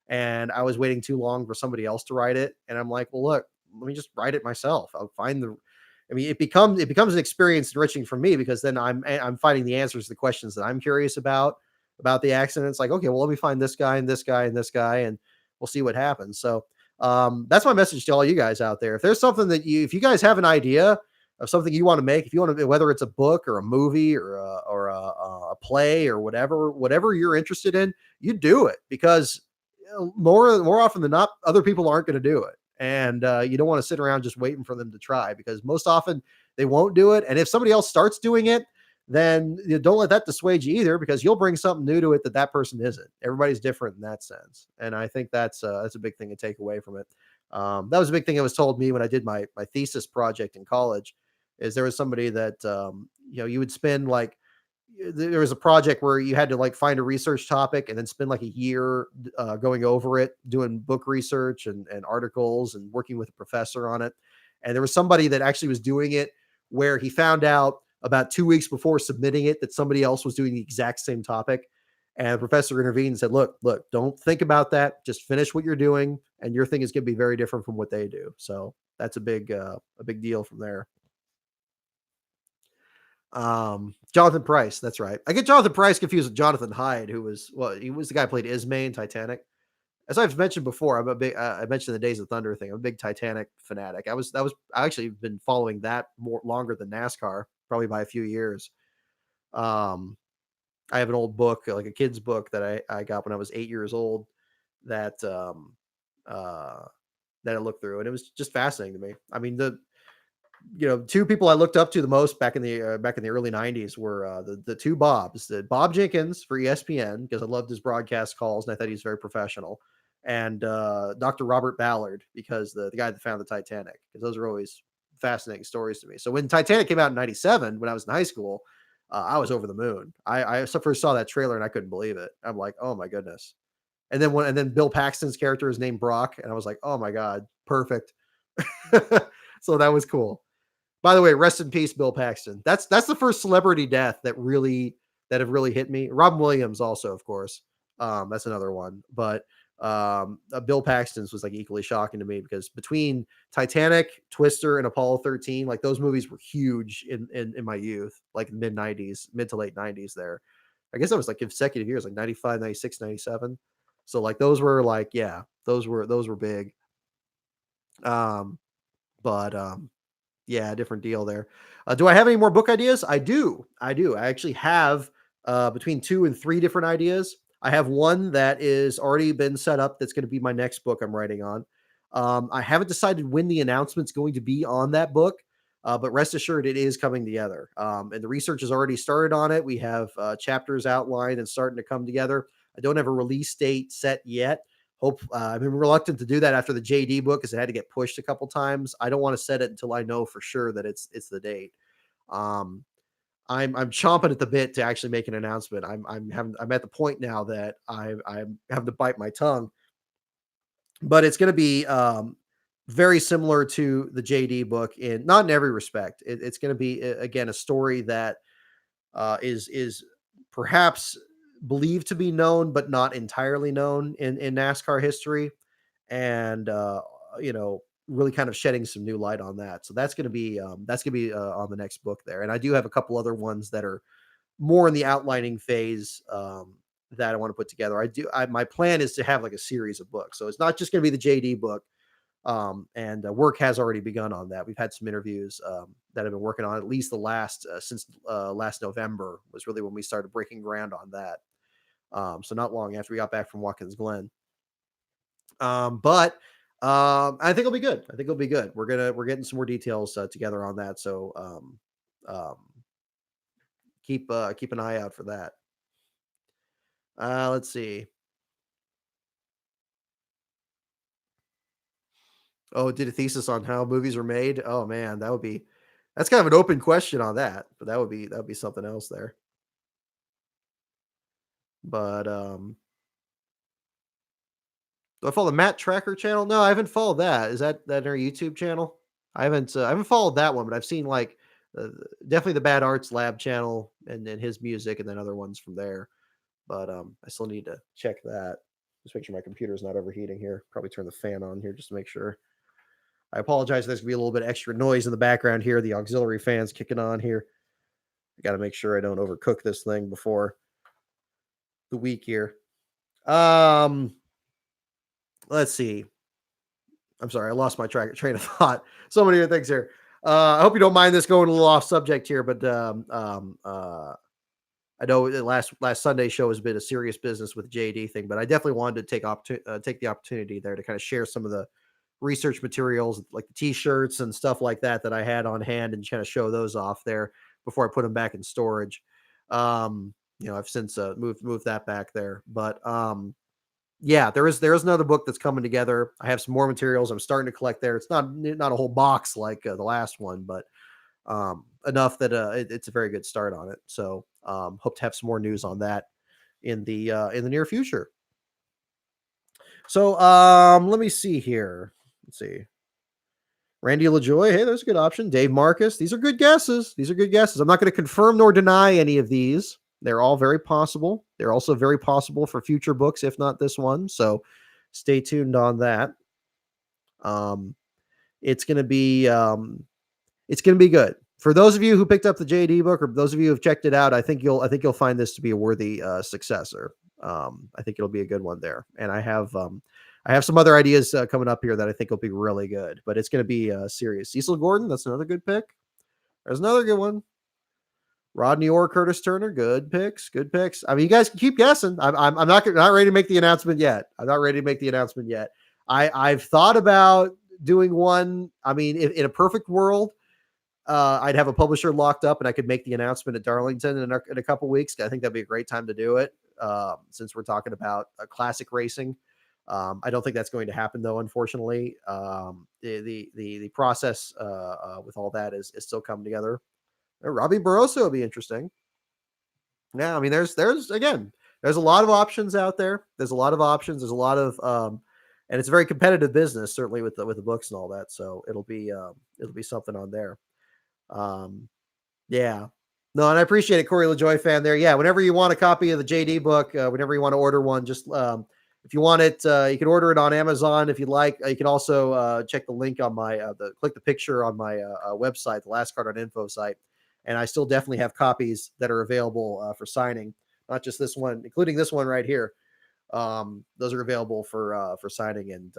And I was waiting too long for somebody else to write it. And I'm like, well, look, let me just write it myself. I'll find the I mean, it becomes an experience enriching for me because then I'm finding the answers to the questions that I'm curious about the accident. It's like, okay, well, let me find this guy and this guy and this guy, and we'll see what happens. So that's my message to all you guys out there. If there's something if you guys have an idea of something you want to make, if you want to, whether it's a book or a movie or a play or whatever you're interested in, you do it because more often than not, other people aren't going to do it, and you don't want to sit around just waiting for them to try because most often they won't do it. And if somebody else starts doing it, then don't let that dissuade you either, because you'll bring something new to it that that person isn't. Everybody's different in that sense, and I think that's a big thing to take away from it. That was a big thing that was told me when I did my thesis project in college. Is there was somebody that you would spend like there was a project where you had to like find a research topic and then spend like a year going over it, doing book research and articles and working with a professor on it. And there was somebody that actually was doing it where he found out about 2 weeks before submitting it that somebody else was doing the exact same topic. And the professor intervened and said, look, don't think about that. Just finish what you're doing. And your thing is going to be very different from what they do. So that's a big deal from there. Jonathan Price, that's right. I get Jonathan Price confused with Jonathan Hyde, who was he was the guy who played Ismay in Titanic. As I've mentioned before, I'm a big. I mentioned the Days of Thunder thing. I'm a big Titanic fanatic. I actually been following that more longer than NASCAR, probably by a few years. Um, I have an old book, like a kid's book that I got when I was 8 years old. That uh, that I looked through, and it was just fascinating to me. I mean, two people I looked up to the most back in the early '90s were the two Bobs, the Bob Jenkins for ESPN because I loved his broadcast calls and I thought he was very professional, and Dr. Robert Ballard because the guy that found the Titanic, because those are always fascinating stories to me. So when Titanic came out in '97, when I was in high school, I was over the moon. I first saw that trailer and I couldn't believe it. I'm like, oh my goodness. And then Bill Paxton's character is named Brock, and I was like, oh my god, perfect. So that was cool. By the way, rest in peace, Bill Paxton. That's the first celebrity death that have really hit me. Robin Williams also, of course. That's another one. But Bill Paxton's was like equally shocking to me because between Titanic, Twister, and Apollo 13, like those movies were huge in my youth, like mid 90s, mid to late 90s there. I guess that was like consecutive years, like 95, 96, 97. So like those were like, yeah, those were big. Um, but yeah, different deal there. Do I have any more book ideas? I do. I do. I actually have between two and three different ideas. I have one that is already been set up. That's going to be my next book I'm writing on. I haven't decided when the announcement's going to be on that book, but rest assured it is coming together. And the research has already started on it. We have chapters outlined and starting to come together. I don't have a release date set yet. I've been reluctant to do that after the JD book because it had to get pushed a couple times. I don't want to set it until I know for sure that it's the date. Um, I'm chomping at the bit to actually make an announcement. I'm at the point now that I'm having to bite my tongue, but it's going to be very similar to the JD book in not in every respect. It's going to be again a story that is perhaps believed to be known but not entirely known in NASCAR history, and really kind of shedding some new light on that. So that's gonna be on the next book there, and I do have a couple other ones that are more in the outlining phase that I want to put together. My plan is to have like a series of books, so it's not just gonna be the JD book. And work has already begun on that. We've had some interviews that have been working on at least the last since last November was really when we started breaking ground on that. So not long after we got back from Watkins Glen. But I think it'll be good. I think it'll be good. We're getting some more details together on that. So um, keep an eye out for that. Let's see. Oh, did a thesis on how movies are made. Oh man, that's kind of an open question on that, but that would be something else there. But do I follow the Matt Tracker channel? No, I haven't followed that. Is that our YouTube channel? I haven't followed that one, but I've seen like uh, definitely the Bad Arts Lab channel and his music, and then other ones from there. But I still need to check that. Just make sure my computer's not overheating here. Probably turn the fan on here just to make sure. I apologize. There's gonna be a little bit of extra noise in the background here. The auxiliary fans kicking on here. I got to make sure I don't overcook this thing before the week here. Um, let's see. I'm sorry, I lost my train of thought. So many other things here. I hope you don't mind this going a little off subject here, but I know the last Sunday show has been a serious business with JD thing, but I definitely wanted to take the opportunity there to kind of share some of the research materials, like the T-shirts and stuff like that that I had on hand, and kind of show those off there before I put them back in storage. I've since moved that back there, but yeah, there is another book that's coming together. I have some more materials I'm starting to collect there. It's not a whole box like the last one, but enough that it's a very good start on it. So hope to have some more news on that in the near future. So let me see here. Let's see. Randy LaJoy, hey, there's a good option. Dave Marcus, these are good guesses. These are good guesses. I'm not going to confirm nor deny any of these. They're all very possible. They're also very possible for future books, if not this one. So stay tuned on that. Um, it's going to be good. For those of you who picked up the JD book, or those of you who have checked it out, I think you'll find this to be a worthy successor. I think it'll be a good one there. And I have some other ideas coming up here that I think will be really good, but it's going to be serious. Cecil Gordon, that's another good pick. There's another good one. Rodney Orr, Curtis Turner, good picks, good picks. I mean, you guys can keep guessing. I'm not ready to make the announcement yet. I've thought about doing one. I mean, if, in a perfect world, I'd have a publisher locked up and I could make the announcement at Darlington in a couple weeks. I think that'd be a great time to do it. Since we're talking about classic racing. I don't think that's going to happen though, unfortunately. The process with all that is still coming together. Robbie Barroso will be interesting. Yeah, I mean, there's a lot of options out there. There's a lot of options. There's a lot of and it's a very competitive business, certainly with the books and all that. So it'll be something on there. Yeah. No, and I appreciate it, Corey LaJoy fan there. Yeah, whenever you want a copy of the JD book, whenever you want to order one, just if you want it, you can order it on Amazon if you'd like. You can also check the link on my click the picture on my website, the Last Card on Info site, and I still definitely have copies that are available for signing. Not just this one, including this one right here. Those are available for signing and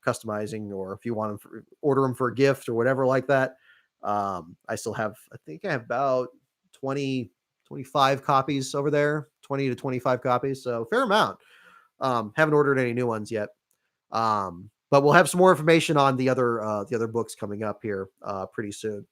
customizing, or if you want them order them for a gift or whatever like that. I still have, I think I have about 25 copies over there, 20 to 25 copies. So fair amount. Haven't ordered any new ones yet. But we'll have some more information on the other books coming up here pretty soon.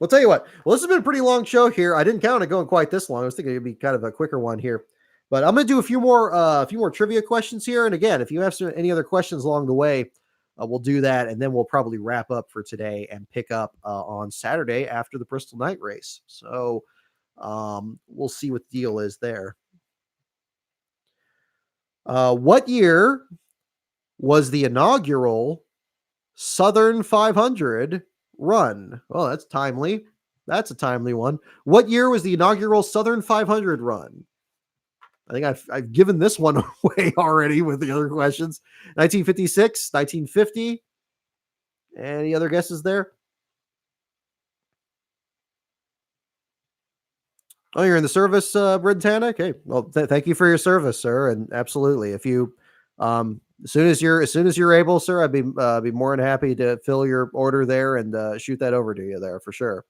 We'll tell you what. Well, this has been a pretty long show here. I didn't count it going quite this long. I was thinking it'd be kind of a quicker one here. But I'm going to do a few more trivia questions here. And again, if you have any other questions along the way, we'll do that, and then we'll probably wrap up for today and pick up on Saturday after the Bristol Night Race. So we'll see what the deal is there. What year was the inaugural Southern 500 run? Oh, that's timely. That's a timely one. What year was the inaugural Southern 500 run? I think I've given this one away already with the other questions. 1956, 1950. Any other guesses there? Oh, you're in the service, Britannic. Hey, well, thank you for your service, sir. And absolutely, if you, as soon as you're able, sir, I'd be more than happy to fill your order there and shoot that over to you there for sure.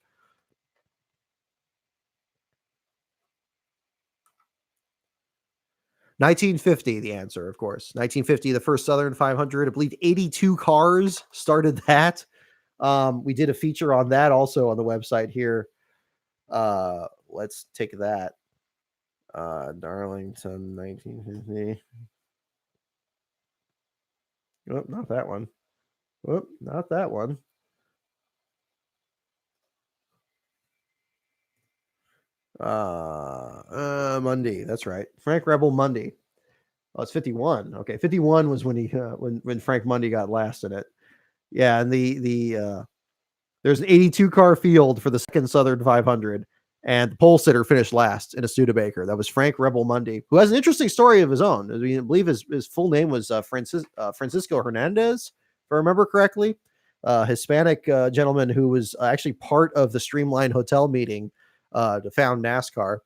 $1950, the answer, of course. 1950, the first Southern 500. I believe 82 cars started that. We did a feature on that also on the website here. Let's take that. Darlington 1950. Oh, not that one. Oh, not that one. Mundy. That's right. Frank Rebel Mundy. Oh, it's 51. Okay, 51 was when he when Frank Mundy got last in it. Yeah, and the There's an 82 car field for the second Southern 500, and the pole sitter finished last in a Studebaker. That was Frank Rebel Mundy, who has an interesting story of his own. I mean, I believe his full name was Francisco Hernandez, if I remember correctly. Hispanic gentleman who was actually part of the Streamline Hotel meeting to found NASCAR.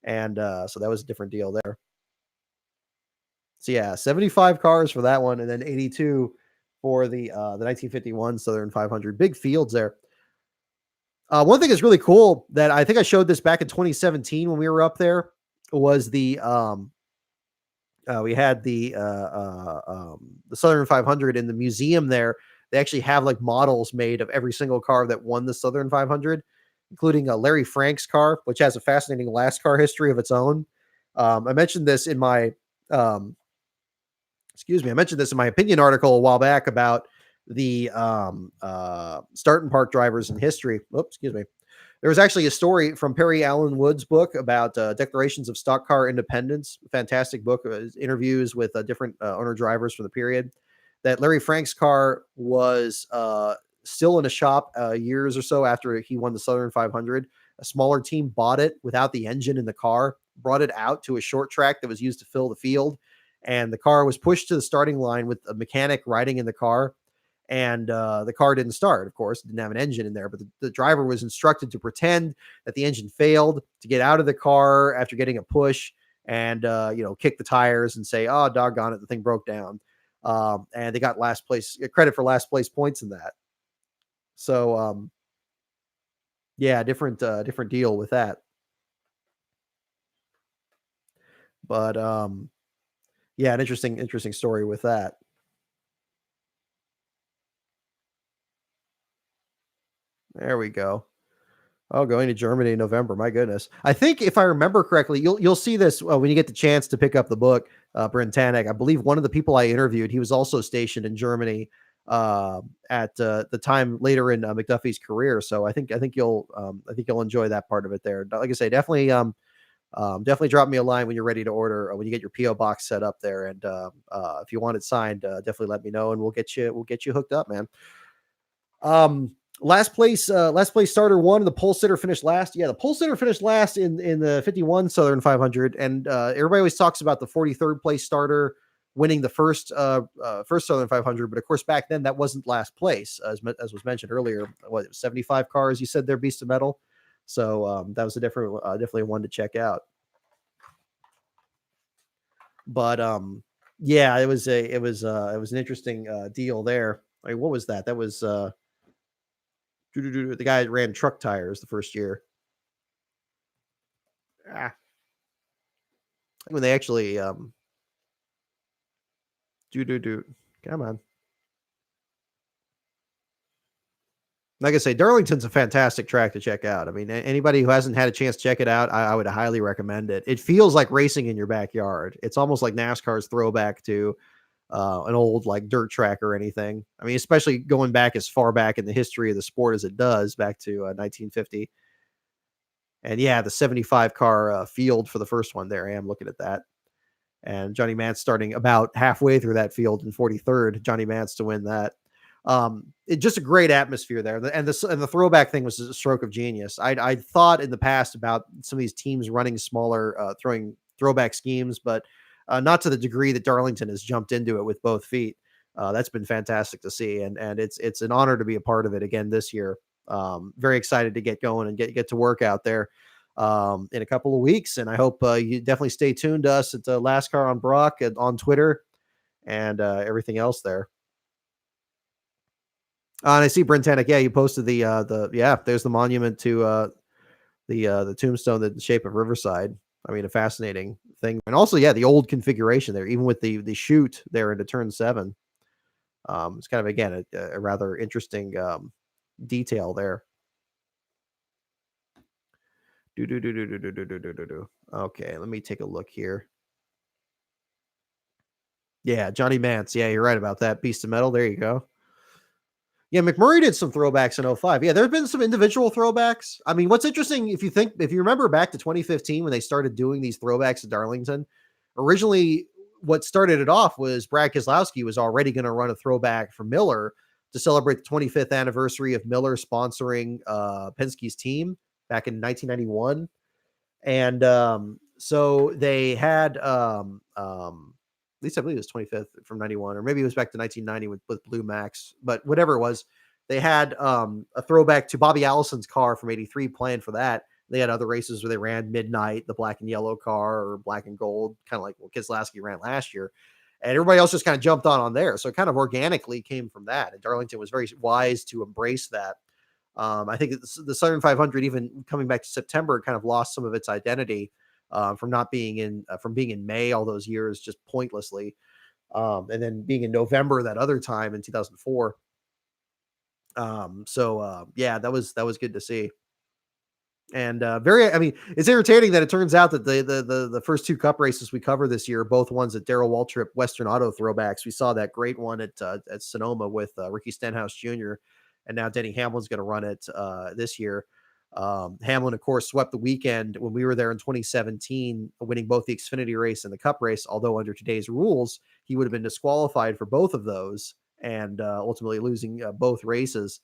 And so that was a different deal there. So yeah, 75 cars for that one, and then 82 for the 1951 Southern 500. Big fields there. One thing that's really cool that I think I showed this back in 2017 when we were up there was we had the Southern 500 in the museum there. They actually have like models made of every single car that won the Southern 500, including Larry Frank's car, which has a fascinating last car history of its own. I mentioned this in my um, I mentioned this in my opinion article a while back about the start and park drivers in history. Oops, excuse me. There was actually a story from Perry Allen Wood's book about Declarations of Stock Car Independence. Fantastic book, interviews with different owner drivers from the period. That Larry Frank's car was still in a shop years or so after he won the Southern 500. A smaller team bought it without the engine in the car, brought it out to a short track that was used to fill the field, and the car was pushed to the starting line with a mechanic riding in the car, and the car didn't start. Of course, it didn't have an engine in there, but the driver was instructed to pretend that the engine failed, to get out of the car after getting a push, and kick the tires and say, "Oh, doggone it, the thing broke down." And they got last place credit for last place points in that. So yeah, different deal with that. But yeah, an interesting story with that. There we go. Oh, going to Germany in November. My goodness. I think if I remember correctly, you'll see this when you get the chance to pick up the book, Brent Tanek. I believe one of the people I interviewed, he was also stationed in Germany at the time later in McDuffie's career. So I think you'll enjoy that part of it there. Like I say, definitely drop me a line when you're ready to order, when you get your PO box set up there, and if you want it signed, definitely let me know, and we'll get you hooked up, man. Last place starter won. The pole sitter finished last. Yeah, the pole sitter finished last in the 51 Southern 500, and everybody always talks about the 43rd place starter winning the first Southern 500, but of course back then that wasn't last place, as was mentioned earlier. What, it was 75 cars? You said they're Beast of Metal, so that was a different, definitely one to check out. But yeah, it was an interesting deal there. I mean, what was that? That was the guy that ran truck tires the first year. Ah, when they actually do do do. Come on. Like I say, Darlington's a fantastic track to check out. I mean, anybody who hasn't had a chance to check it out, I would highly recommend it. It feels like racing in your backyard. It's almost like NASCAR's throwback to an old like dirt track or anything. I mean, especially going back as far back in the history of the sport as it does, back to 1950. And yeah, the 75 car field for the first one there. I am looking at that. And Johnny Mance starting about halfway through that field in 43rd. Johnny Mance to win that. It just a great atmosphere there, and the throwback thing was a stroke of genius. I thought in the past about some of these teams running smaller, throwing throwback schemes, but not to the degree that Darlington has jumped into it with both feet. That's been fantastic to see, and it's an honor to be a part of it again this year. Very excited to get going and get to work out there in a couple of weeks, and I hope you definitely stay tuned to us at Last Car on Brock on Twitter and everything else there. And I see Brent Tanek. Yeah, you posted there's the monument to the tombstone in the shape of Riverside. I mean, a fascinating thing, and also yeah, the old configuration there, even with the chute there into turn 7. It's kind of again a rather interesting detail there. Do do do do do do do do do do do. Okay, let me take a look here. Yeah, Johnny Mance. Yeah, you're right about that. Beast of Metal. There you go. Yeah, McMurray did some throwbacks in '05. Yeah, there have been some individual throwbacks. I mean, what's interesting, if you remember back to 2015 when they started doing these throwbacks at Darlington, originally what started it off was Brad Keselowski was already going to run a throwback for Miller, to celebrate the 25th anniversary of Miller sponsoring Penske's team back in 1991. And so they had at least I believe it was 25th from 91, or maybe it was back to 1990 with Blue Max, but whatever it was, they had a throwback to Bobby Allison's car from 83 planned for that. They had other races where they ran Midnight, the black and yellow car, or black and gold, kind of like what Keselowski ran last year. And everybody else just kind of jumped on there. So it kind of organically came from that. And Darlington was very wise to embrace that. I think the Southern 500, even coming back to September, kind of lost some of its identity from not being from being in May all those years just pointlessly, and then being in November that other time in 2004. Yeah, that was good to see. And I mean, it's entertaining that it turns out that the first two cup races we cover this year are both ones at Darrell Waltrip Western Auto throwbacks. We saw that great one at Sonoma with Ricky Stenhouse Jr., and now Denny Hamlin's going to run it this year. Hamlin, of course, swept the weekend when we were there in 2017, winning both the Xfinity race and the Cup race. Although under today's rules, he would have been disqualified for both of those, and ultimately losing both races.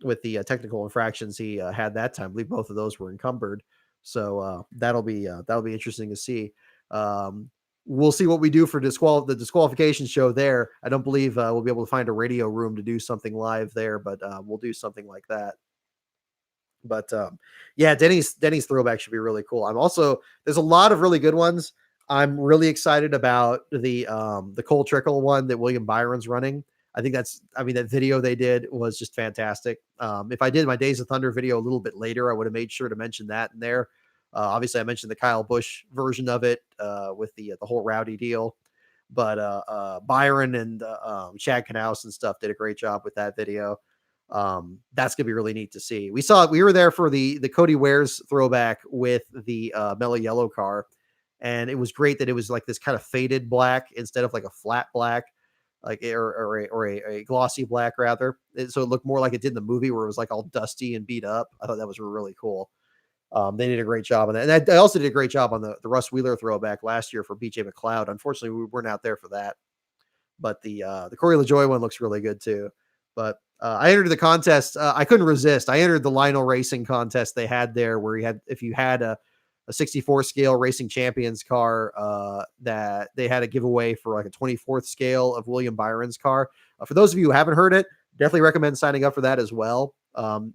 With the technical infractions he had that time. I believe both of those were encumbered. So that'll be interesting to see. We'll see what we do for the disqualification show there. I don't believe we'll be able to find a radio room to do something live there, but we'll do something like that. But yeah, Denny's throwback should be really cool. There's a lot of really good ones. I'm really excited about the Cole Trickle one that William Byron's running. I think that video they did was just fantastic. If I did my Days of Thunder video a little bit later, I would have made sure to mention that in there. Obviously, I mentioned the Kyle Busch version of it with the whole Rowdy deal, but Byron and Chad Knaus and stuff did a great job with that video. That's gonna be really neat to see. We were there for the Cody Wares throwback with the Mellow Yellow car, and it was great that it was like this kind of faded black instead of like a flat black, like a glossy black rather. So it looked more like it did in the movie where it was like all dusty and beat up. I thought that was really cool. They did a great job on that. And I also did a great job on the Russ Wheeler throwback last year for BJ McLeod. Unfortunately, we weren't out there for that. But the Corey LaJoy one looks really good too. But I entered the contest. I couldn't resist. I entered the Lionel Racing contest they had there, where if you had a 64 scale Racing Champions car, that they had a giveaway for like a 24th scale of William Byron's car. For those of you who haven't heard it, definitely recommend signing up for that as well.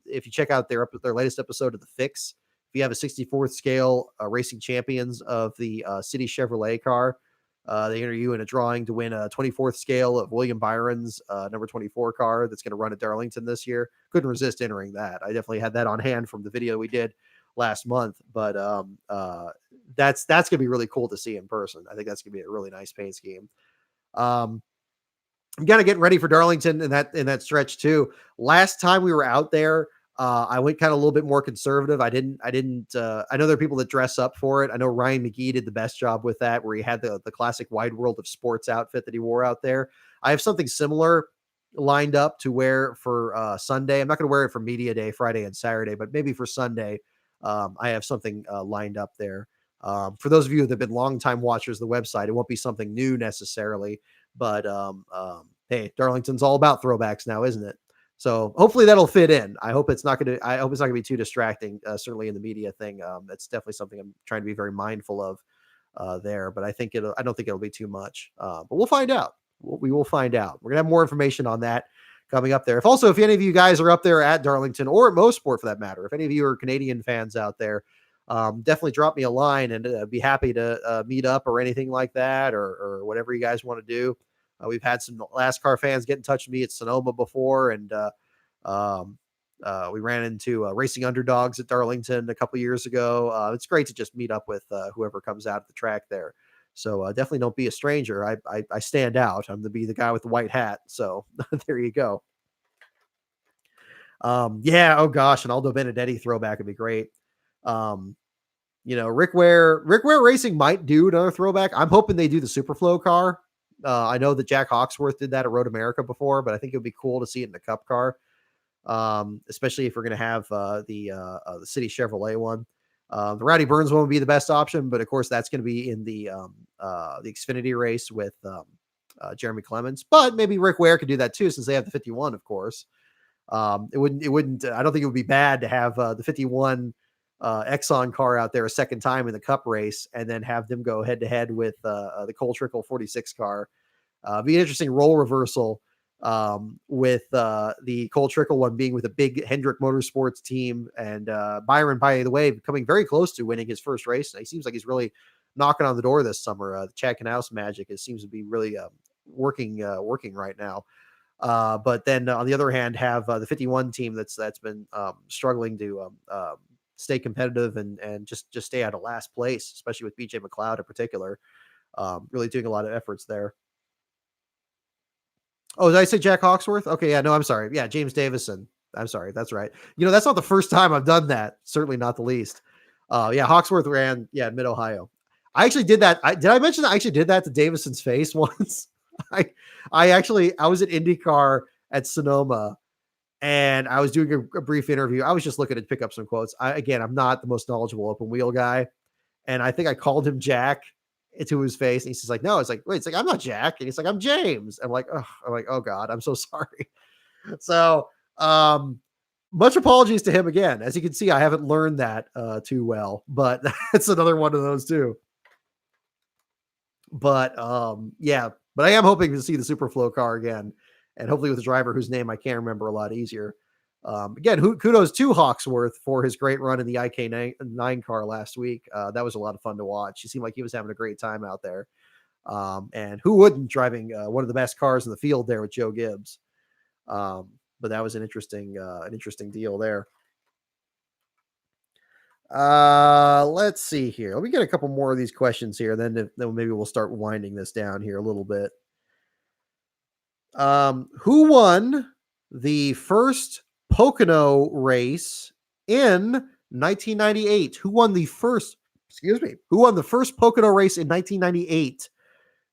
If you check out their latest episode of The Fix, if you have a 64th scale Racing Champions of the City Chevrolet car, they enter you in a drawing to win a 24th scale of William Byron's number 24 car that's going to run at Darlington this year. Couldn't resist entering that. I definitely had that on hand from the video we did last month, but that's going to be really cool to see in person. I think that's going to be a really nice paint scheme. I'm kind of getting ready for Darlington in that stretch too. Last time we were out there, I went kind of a little bit more conservative. I know there are people that dress up for it. I know Ryan McGee did the best job with that, where he had the classic Wide World of Sports outfit that he wore out there. I have something similar lined up to wear for Sunday. I'm not going to wear it for Media Day, Friday and Saturday, but maybe for Sunday, I have something lined up there. For those of you that have been longtime watchers of the website, it won't be something new necessarily, but hey, Darlington's all about throwbacks now, isn't it? So hopefully that'll fit in. I hope it's not going to be too distracting. Certainly in the media thing, that's definitely something I'm trying to be very mindful of there. But I don't think it'll be too much. But we'll find out. We will find out. We're gonna have more information on that coming up there. If any of you guys are up there at Darlington or at Mosport for that matter, if any of you are Canadian fans out there, definitely drop me a line and be happy to meet up or anything like that, or whatever you guys want to do. We've had some NASCAR fans get in touch with me at Sonoma before, and we ran into Racing Underdogs at Darlington a couple years ago. It's great to just meet up with whoever comes out at the track there. So definitely don't be a stranger. I stand out. I'm the guy with the white hat. So there you go. Yeah. Oh gosh, an Aldo Benedetti throwback would be great. Rick Ware Racing might do another throwback. I'm hoping they do the Superflow car. I know that Jack Hawksworth did that at Road America before, but I think it would be cool to see it in the Cup car, especially if we're going to have the City Chevrolet one. The Rowdy Burns one would be the best option, but of course that's going to be in the Xfinity race with Jeremy Clements, but maybe Rick Ware could do that too, since they have the 51, of course. It wouldn't, I don't think it would be bad to have the 51 Exxon car out there a second time in the cup race and then have them go head to head with the Cole Trickle 46 car. Be an interesting role reversal with the Cole Trickle one being with a big Hendrick Motorsports team, and Byron, by the way, coming very close to winning his first race. He seems like he's really knocking on the door this summer. The Chad Knaus magic, it seems to be really working right now. But then on the other hand, have the 51 team that's been struggling to stay competitive and just stay out of last place, especially with BJ McLeod in particular. Really doing a lot of efforts there. Oh, did I say Jack Hawksworth? Okay, yeah, no, I'm sorry. Yeah, James Davison. I'm sorry. That's right. That's not the first time I've done that. Certainly not the least. Yeah, Hawksworth ran, yeah, Mid Ohio. I actually did that. Did I mention I actually did that to Davison's face once? I was at IndyCar at Sonoma, and I was doing a brief interview. I was just looking to pick up some quotes. I'm not the most knowledgeable open wheel guy, and I think I called him Jack to his face, and he's like, "No," it's like, "Wait," it's like, "I'm not Jack," and he's like, "I'm James." I'm like, "Oh God, I'm so sorry." So, much apologies to him again. As you can see, I haven't learned that too well, but it's another one of those too. But yeah, but I am hoping to see the Superflow car again, and hopefully with a driver whose name I can't remember a lot easier. Again, kudos to Hawksworth for his great run in the IK9 car last week. That was a lot of fun to watch. He seemed like he was having a great time out there. And who wouldn't, driving one of the best cars in the field there with Joe Gibbs. But that was an interesting deal there. Let's see here. Let me get a couple more of these questions here. Then maybe we'll start winding this down here a little bit. Who won the first Pocono race in 1998? Who won the first Pocono race in 1998?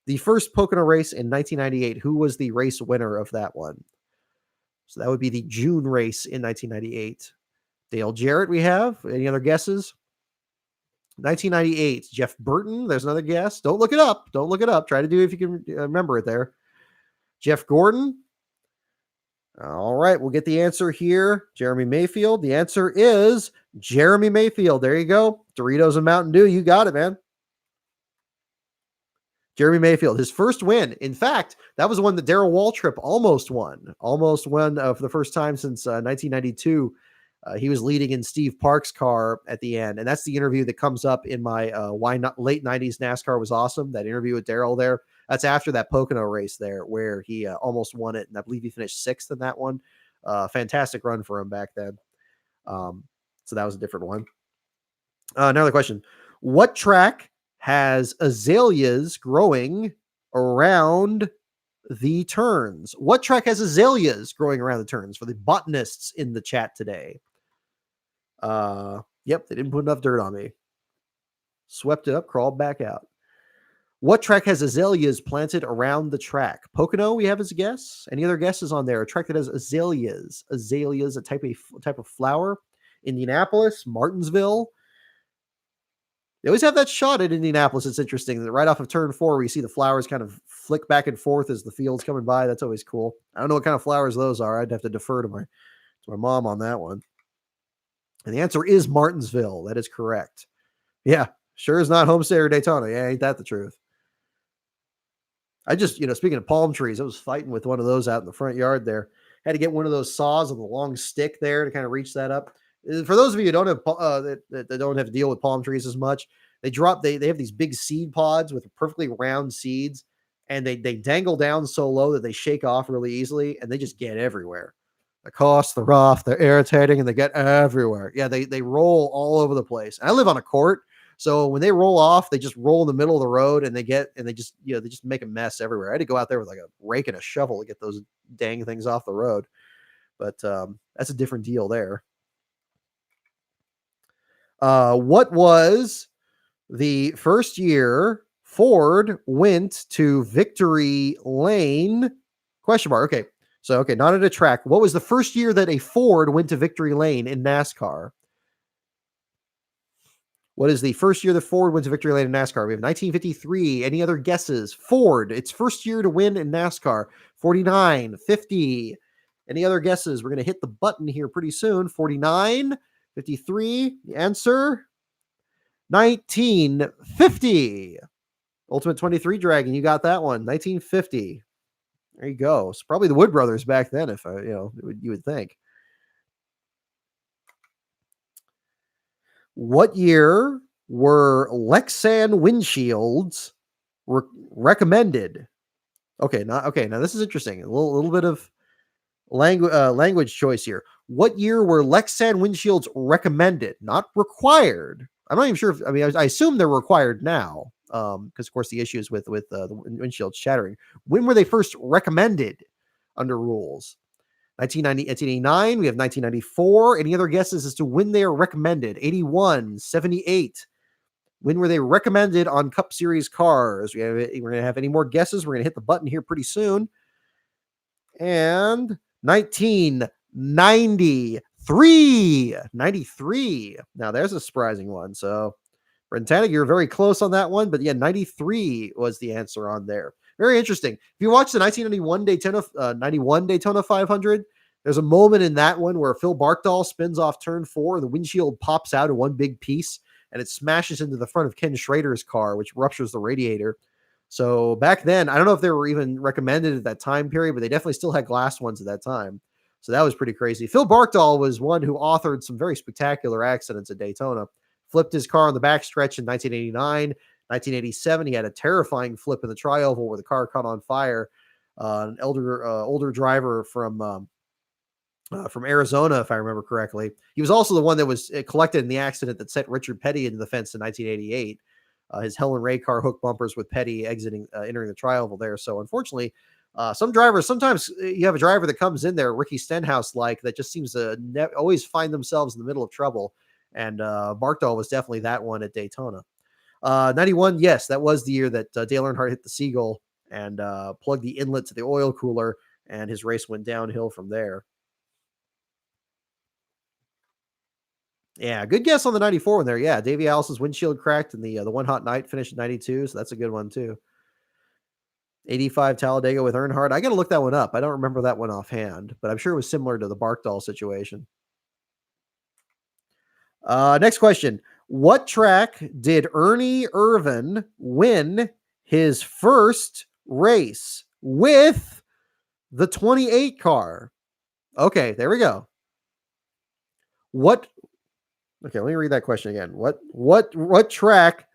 The first Pocono race in 1998. Who was the race winner of that one? So that would be the June race in 1998. Dale Jarrett, we have. Any other guesses? 1998. Jeff Burton. There's another guess. Don't look it up. Try to do it if you can remember it there. Jeff Gordon. All right, we'll get the answer here. Jeremy Mayfield. The answer is Jeremy Mayfield. There you go. Doritos and Mountain Dew. You got it, man. Jeremy Mayfield, his first win. In fact, that was one that Darrell Waltrip almost won for the first time since 1992. He was leading in Steve Park's car at the end. And that's the interview that comes up in my Why Not Late 90s NASCAR Was Awesome. That interview with Darrell there. That's after that Pocono race there where he almost won it. And I believe he finished 6th in that one. Fantastic run for him back then. So that was a different one. Another question. What track has azaleas growing around the turns? What track has azaleas growing around the turns for the botanists in the chat today? Yep, they didn't put enough dirt on me. Swept it up, crawled back out. What track has azaleas planted around the track? Pocono, we have as a guess. Any other guesses on there? A track that has azaleas. Azaleas, a type of flower. Indianapolis, Martinsville. They always have that shot at Indianapolis. It's interesting that right off of turn 4, where you see the flowers kind of flick back and forth as the field's coming by. That's always cool. I don't know what kind of flowers those are. I'd have to defer to my mom on that one. And the answer is Martinsville. That is correct. Yeah, sure is not Homestead or Daytona. Yeah, ain't that the truth? I just, speaking of palm trees, I was fighting with one of those out in the front yard there. Had to get one of those saws with a long stick there to kind of reach that up. For those of you who don't have that don't have to deal with palm trees as much, they have these big seed pods with perfectly round seeds, and they dangle down so low that they shake off really easily, and they just get everywhere. They're coarse, they're rough, they're irritating, and they get everywhere. Yeah, they roll all over the place. I live on a court, so when they roll off, they just roll in the middle of the road, and they just make a mess everywhere. I had to go out there with like a rake and a shovel to get those dang things off the road. But that's a different deal there. What was the first year Ford went to Victory Lane? Question mark. Okay. So, not at a track. What was the first year that a Ford went to Victory Lane in NASCAR? What is the first year that Ford wins a victory lane in NASCAR? We have 1953. Any other guesses? Ford, its first year to win in NASCAR. 49, 50. Any other guesses? We're going to hit the button here pretty soon. 49, 53. The answer 1950. Ultimate 23 Dragon. You got that one. 1950. There you go. It's probably the Wood Brothers back then, if you would think. What year were Lexan windshields recommended? Okay, now this is interesting. A little bit of language choice here. What year were Lexan windshields recommended, not required? I'm not even sure. I assume they're required now, because of course the issues with the windshield shattering. When were they first recommended under rules? 1990, 1989. We have 1994. Any other guesses as to when they are recommended? 81, 78. When were they recommended on Cup Series cars? We're going to have any more guesses. We're going to hit the button here pretty soon. And 1993. 93. Now, there's a surprising one. So, Brentanic, you're very close on that one. But yeah, 93 was the answer on there. Very interesting. If you watch the 1991 91 Daytona 500, there's a moment in that one where Phil Barkdahl spins off turn 4. The windshield pops out in one big piece, and it smashes into the front of Ken Schrader's car, which ruptures the radiator. So back then, I don't know if they were even recommended at that time period, but they definitely still had glass ones at that time. So that was pretty crazy. Phil Barkdahl was one who authored some very spectacular accidents at Daytona. Flipped his car on the backstretch in 1989. 1987, he had a terrifying flip in the tri-oval where the car caught on fire. An older driver from Arizona, if I remember correctly. He was also the one that was collected in the accident that sent Richard Petty into the fence in 1988. His Helen Ray car hook bumpers with Petty entering the tri-oval there. So unfortunately, some drivers, sometimes you have a driver that comes in there, Ricky Stenhouse that just seems to always find themselves in the middle of trouble. And Barkdahl was definitely that one at Daytona. 91, yes, that was the year that Dale Earnhardt hit the Seagull and plugged the inlet to the oil cooler, and his race went downhill from there. Yeah, good guess on the 94 one there. Yeah, Davey Allison's windshield cracked, and the One Hot Night finished in 92, so that's a good one too. 85 Talladega with Earnhardt. I got to look that one up. I don't remember that one offhand, but I'm sure it was similar to the Barkdahl situation. Next question. What track did Ernie Irvan win his first race with the 28 car? Okay, there we go. Okay, let me read that question again. What track?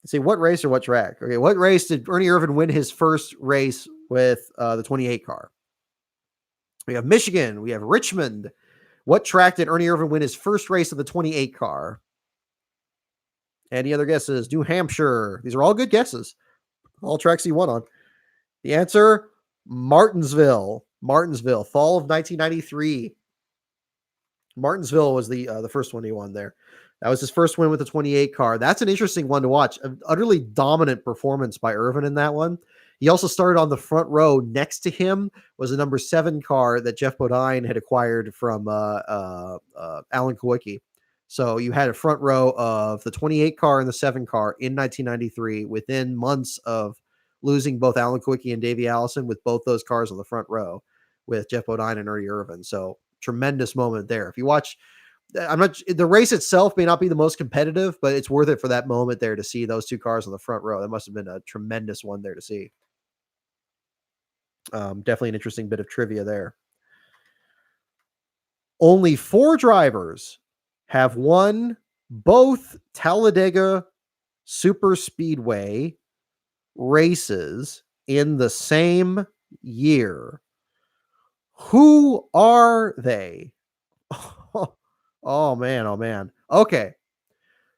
Let's see, what race or what track? Okay, what race did Ernie Irvan win his first race with the 28 car? We have Michigan. We have Richmond. What track did Ernie Irvan win his first race of the 28 car? Any other guesses? New Hampshire. These are all good guesses. All tracks he won on. The answer, Martinsville. Martinsville, fall of 1993. Martinsville was the first one he won there. That was his first win with the 28 car. That's an interesting one to watch. An utterly dominant performance by Irvan in that one. He also started on the front row. Next to him was a number 7 car that Jeff Bodine had acquired from Alan Kawicki. So you had a front row of the 28 car and the 7 car in 1993 within months of losing both Alan Kawicki and Davey Allison, with both those cars on the front row with Jeff Bodine and Ernie Irvan. So tremendous moment there. If you watch, the race itself may not be the most competitive, but it's worth it for that moment there to see those 2 cars on the front row. That must have been a tremendous one there to see. Definitely an interesting bit of trivia there. Only 4 drivers have won both Talladega Super Speedway races in the same year. Who are they? Oh man. Okay.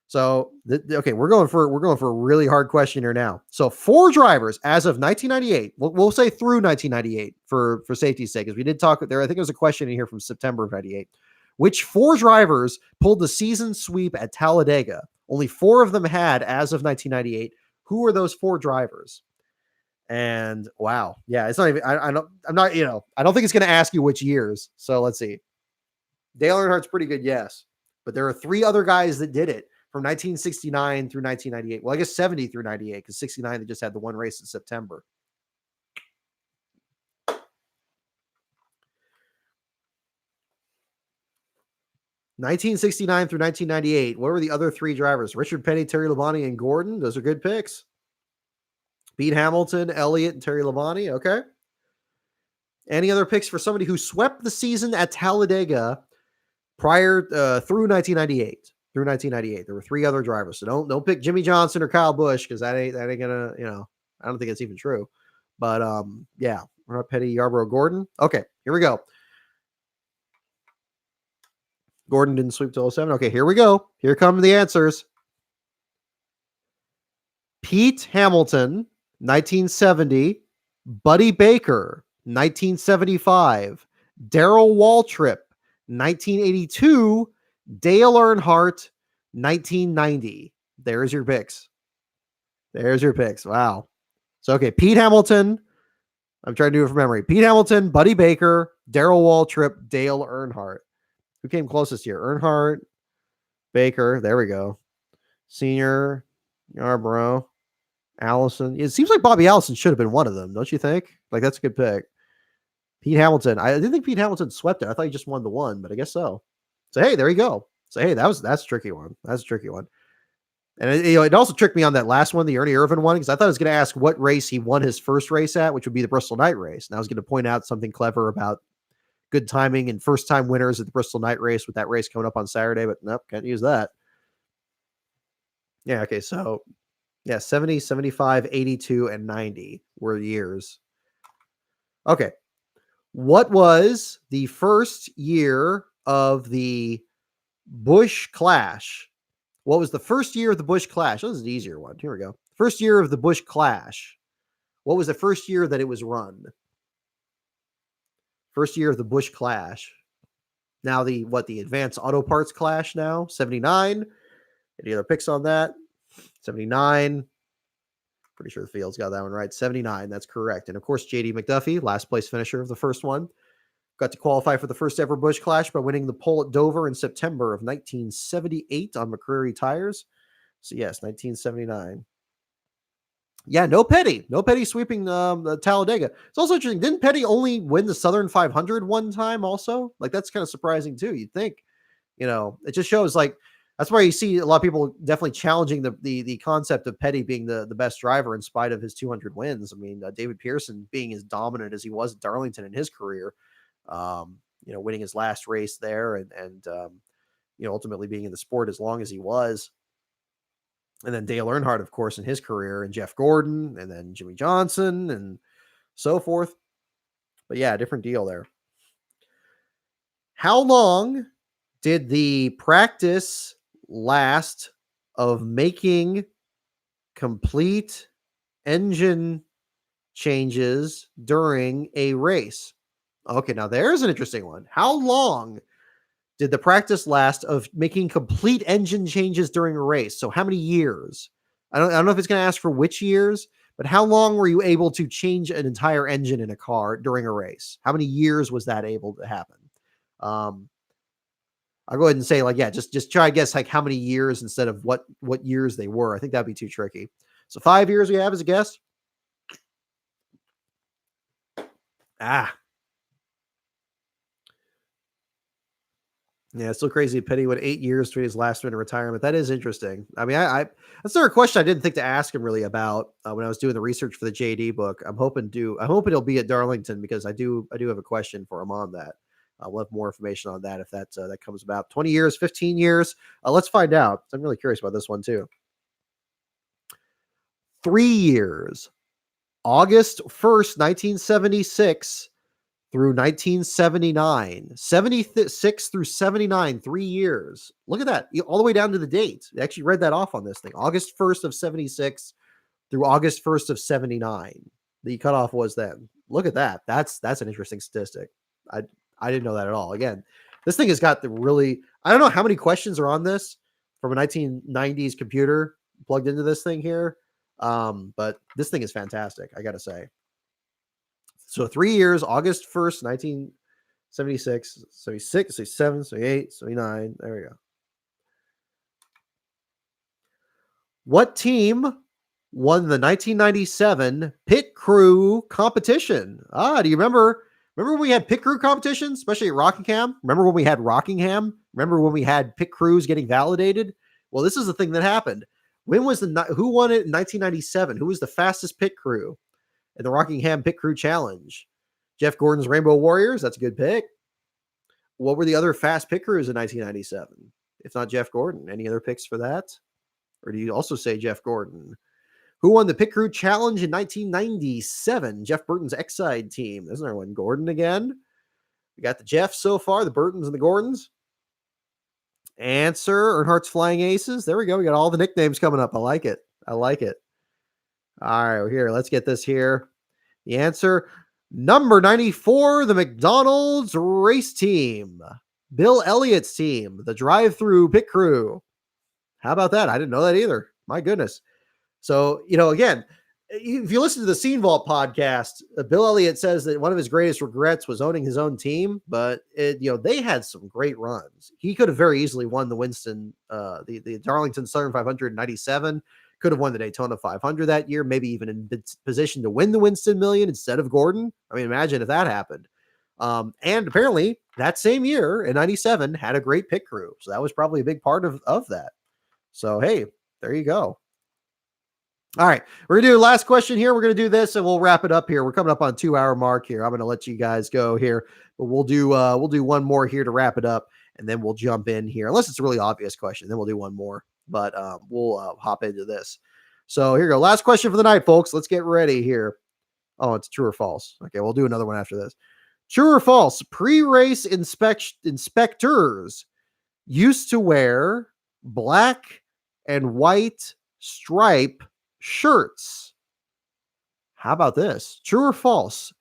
So, we're going for a really hard question here now. So 4 drivers as of 1998. We'll say through 1998 for safety's sake, because we did talk there. I think there was a question in here from September of 98. Which 4 drivers pulled the season sweep at Talladega? Only 4 of them had as of 1998. Who are those 4 drivers? And wow, yeah, it's not even. I don't think it's going to ask you which years. So let's see. Dale Earnhardt's pretty good. Yes. But there are 3 other guys that did it from 1969 through 1998. Well, I guess 70 through 98, because 69 they just had the one race in September. (1969 through 1998). What were the other 3 drivers? Richard Petty, Terry Labonte, and Gordon. Those are good picks. Pete Hamilton, Elliott, and Terry Labonte. Okay. Any other picks for somebody who swept the season at Talladega prior through 1998? Through 1998, there were 3 other drivers. So don't pick Jimmy Johnson or Kyle Busch, because that ain't gonna, I don't think it's even true. But yeah, we're not Petty, Yarborough, Gordon. Okay, here we go. Gordon didn't sweep till 07. Okay, here we go. Here come the answers. Pete Hamilton, 1970. Buddy Baker, 1975. Darrell Waltrip, 1982. Dale Earnhardt, 1990. There's your picks. Wow. So, okay, Pete Hamilton. I'm trying to do it from memory. Pete Hamilton, Buddy Baker, Darrell Waltrip, Dale Earnhardt. Who came closest here? Earnhardt, Baker. There we go. Senior, Yarborough, Allison. It seems like Bobby Allison should have been one of them, don't you think? Like, that's a good pick. Pete Hamilton. I didn't think Pete Hamilton swept it. I thought he just won the one, but I guess so. So, hey, there you go. So, hey, that's a tricky one. That's a tricky one. And it also tricked me on that last one, the Ernie Irvin one, because I thought I was going to ask what race he won his first race at, which would be the Bristol Night Race. And I was going to point out something clever about good timing and first-time winners at the Bristol Night Race with that race coming up on Saturday, but nope, can't use that. Yeah, okay, so, yeah, 70, 75, 82, and 90 were years. Okay. What was the first year of the Busch Clash? What was the first year of the Busch Clash? This is an easier one. Here we go. First year of the Busch Clash. What was the first year that it was run? First year of the Busch Clash. Now the Advanced Auto Parts Clash now? 79. Any other picks on that? 79. Pretty sure the field's got that one right. 79. That's correct. And of course, JD McDuffie, last place finisher of the first one, got to qualify for the first ever Busch Clash by winning the pole at Dover in September of 1978 on McCreary tires. So yes, 1979. Yeah, no Petty sweeping Talladega. It's also interesting. Didn't Petty only win the Southern 500 one time also? Like, that's kind of surprising too. You'd think, it just shows, like, that's why you see a lot of people definitely challenging the concept of Petty being the best driver in spite of his 200 wins. I mean, David Pearson being as dominant as he was at Darlington in his career, winning his last race there and ultimately being in the sport as long as he was. And then Dale Earnhardt, of course, in his career, and Jeff Gordon, and then Jimmy Johnson, and so forth. But yeah, different deal there. How long did the practice last of making complete engine changes during a race? Okay, now there's an interesting one. How long did the practice last of making complete engine changes during a race? So how many years? I don't know if it's going to ask for which years, but how long were you able to change an entire engine in a car during a race? How many years was that able to happen? I'll go ahead and say, like, yeah, just try to guess like how many years instead of what years they were. I think that'd be too tricky. So 5 years we have as a guess. Yeah, it's still crazy. Petty went 8 years between his last win and retirement. That is interesting. I mean, I that's another question I didn't think to ask him really about when I was doing the research for the JD book. I'm hoping he'll be at Darlington, because I do have a question for him on that. We'll have more information on that if that comes about. 20 years, 15 years. Let's find out. I'm really curious about this one too. 3 years. August 1st, 1976 through 1979, 76 through 79, 3 years. Look at that, all the way down to the date. I actually read that off on this thing. August 1st of 76 through August 1st of 79. The cutoff was then. Look at that. That's an interesting statistic. I didn't know that at all. Again, this thing has got the really, I don't know how many questions are on this from a 1990s computer plugged into this thing here. But this thing is fantastic, I got to say. So 3 years, August 1st, 1976, 76, 77, 78, 79. There we go. What team won the 1997 pit crew competition? Do you remember? Remember when we had pit crew competitions, especially at Rockingham? Remember when we had Rockingham? Remember when we had pit crews getting validated? Well, this is the thing that happened. Who won it in 1997? Who was the fastest pit crew in the Rockingham Pit Crew Challenge? Jeff Gordon's Rainbow Warriors. That's a good pick. What were the other fast pit crews in 1997? If not Jeff Gordon, any other picks for that? Or do you also say Jeff Gordon? Who won the Pit Crew Challenge in 1997? Jeff Burton's X-Side team. Isn't there one? Gordon again. We got the Jeffs so far, the Burtons and the Gordons. Answer, Earnhardt's Flying Aces. There we go. We got all the nicknames coming up. I like it. All right, here, let's get this here. The answer, number 94, the McDonald's race team. Bill Elliott's team, the drive-through pit crew. How about that? I didn't know that either. My goodness. So, again, if you listen to the Scene Vault podcast, Bill Elliott says that one of his greatest regrets was owning his own team, but they had some great runs. He could have very easily won the Winston, the Darlington Southern 500 in 97, could have won the Daytona 500 that year, maybe even in position to win the Winston Million instead of Gordon. I mean, imagine if that happened. And apparently that same year in 97 had a great pit crew. So that was probably a big part of that. So, hey, there you go. All right, we're gonna do the last question here. We're gonna do this, and we'll wrap it up here. We're coming up on 2-hour mark here. I'm gonna let you guys go here, but we'll do one more here to wrap it up, and then we'll jump in here. Unless it's a really obvious question, then we'll do one more. But we'll hop into this. So here you go. Last question for the night, folks. Let's get ready here. Oh, it's true or false. Okay, we'll do another one after this. True or false? Pre-race inspectors used to wear black and white stripe shirts. How about this? True or false?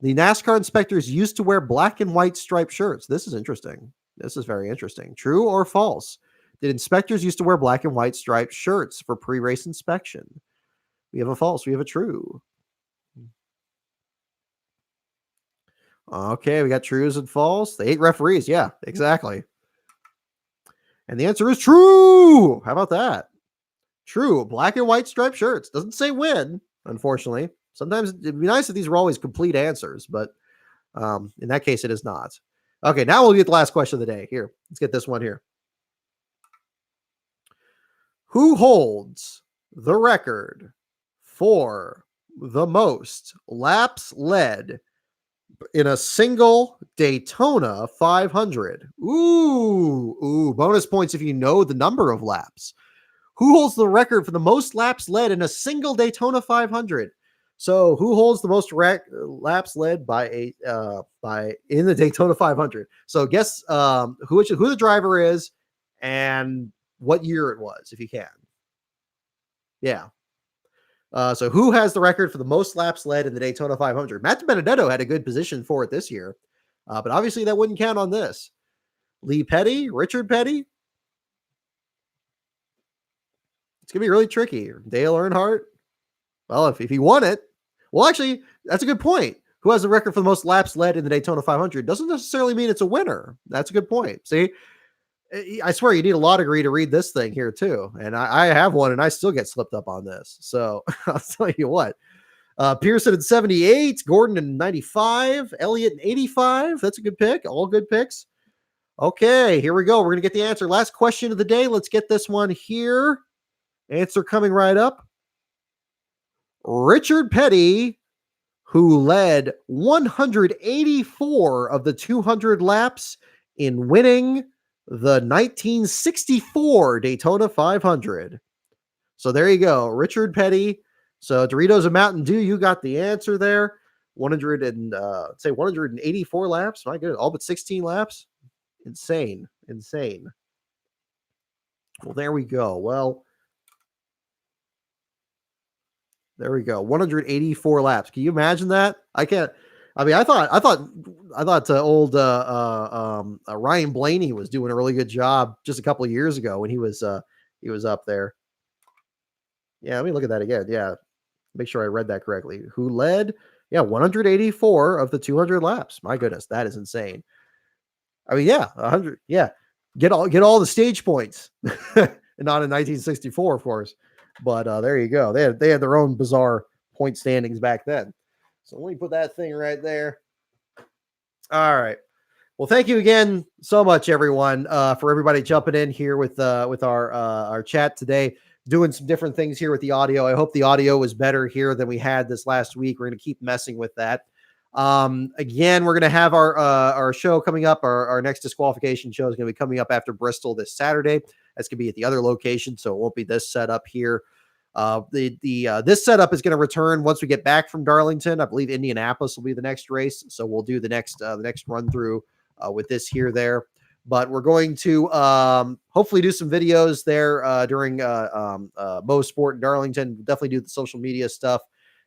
The NASCAR inspectors used to wear black and white striped shirts. This is interesting. This is very interesting. True or false? Did inspectors used to wear black and white striped shirts for pre-race inspection? We have a false. We have a true. Okay, we got trues and false. The 8 referees. Yeah, exactly. And the answer is true. How about that? True. Black and white striped shirts. Doesn't say when, unfortunately. Sometimes it'd be nice if these were always complete answers, but in that case, it is not. Okay, now we'll get the last question of the day. Here, let's get this one here. Who holds the record for the most laps led in a single Daytona 500? Ooh, bonus points if you know the number of laps. Who holds the record for the most laps led in a single Daytona 500? So, who holds the most laps led by in the Daytona 500? So, guess who the driver is and what year it was, if you can. Yeah. So, who has the record for the most laps led in the Daytona 500? Matt Benedetto had a good position for it this year, but obviously that wouldn't count on this. Lee Petty, Richard Petty. It's going to be really tricky. Dale Earnhardt. Well, if he won it. Well, actually, that's a good point. Who has the record for the most laps led in the Daytona 500? Doesn't necessarily mean it's a winner. That's a good point. See, I swear you need a law degree to read this thing here too. And I have one and I still get slipped up on this. So I'll tell you what. Pearson in 78, Gordon in 95, Elliott in 85. That's a good pick. All good picks. Okay, here we go. We're going to get the answer. Last question of the day. Let's get this one here. Answer coming right up. Richard Petty, who led 184 of the 200 laps in winning the 1964 Daytona 500. So there you go. Richard Petty. So Doritos and Mountain Dew, you got the answer there. 184 laps. My goodness, all but 16 laps. Insane. Well, there we go. Well, there we go. 184 laps. Can you imagine that? I can't. I mean, I thought old Ryan Blaney was doing a really good job just a couple of years ago when he was up there. Yeah, let me look at that again. Yeah, make sure I read that correctly. Who led? Yeah, 184 of the 200 laps. My goodness, that is insane. I mean, yeah, 100. Yeah, get all the stage points. and not in 1964, of course. But there you go. They had their own bizarre point standings back then. So let me put that thing right there. All right. Well, thank you again so much, everyone, for everybody jumping in here with our chat today, doing some different things here with the audio. I hope the audio was better here than we had this last week. We're going to keep messing with that. Again, we're going to have our show coming up. Our next disqualification show is going to be coming up after Bristol this Saturday. That's going to be at the other location, so it won't be this setup here. This setup is going to return once we get back from Darlington. I believe Indianapolis will be the next race, so we'll do the next run through with this there. But we're going to hopefully do some videos there during Mo Sport in Darlington. We'll definitely do the social media stuff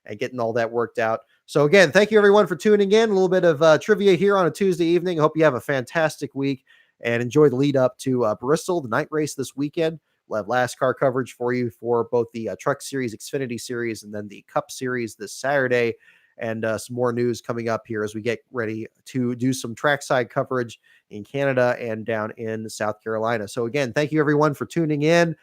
and getting all that worked out. So again, thank you everyone for tuning in. A little bit of trivia here on a Tuesday evening. I hope you have a fantastic week and enjoy the lead up to Bristol, the night race this weekend. We'll have last car coverage for you for both the Truck Series, Xfinity Series, and then the Cup Series this Saturday. And some more news coming up here as we get ready to do some trackside coverage in Canada and down in South Carolina. So again, thank you everyone for tuning in.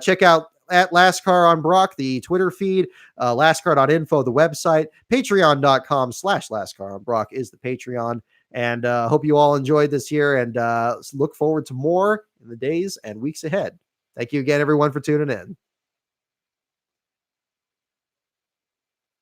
Check out at Last Car on Brock, the Twitter feed, lastcar.info, the website, patreon.com/Last Car on Brock is the Patreon. And hope you all enjoyed this year and look forward to more in the days and weeks ahead. Thank you again, everyone, for tuning in.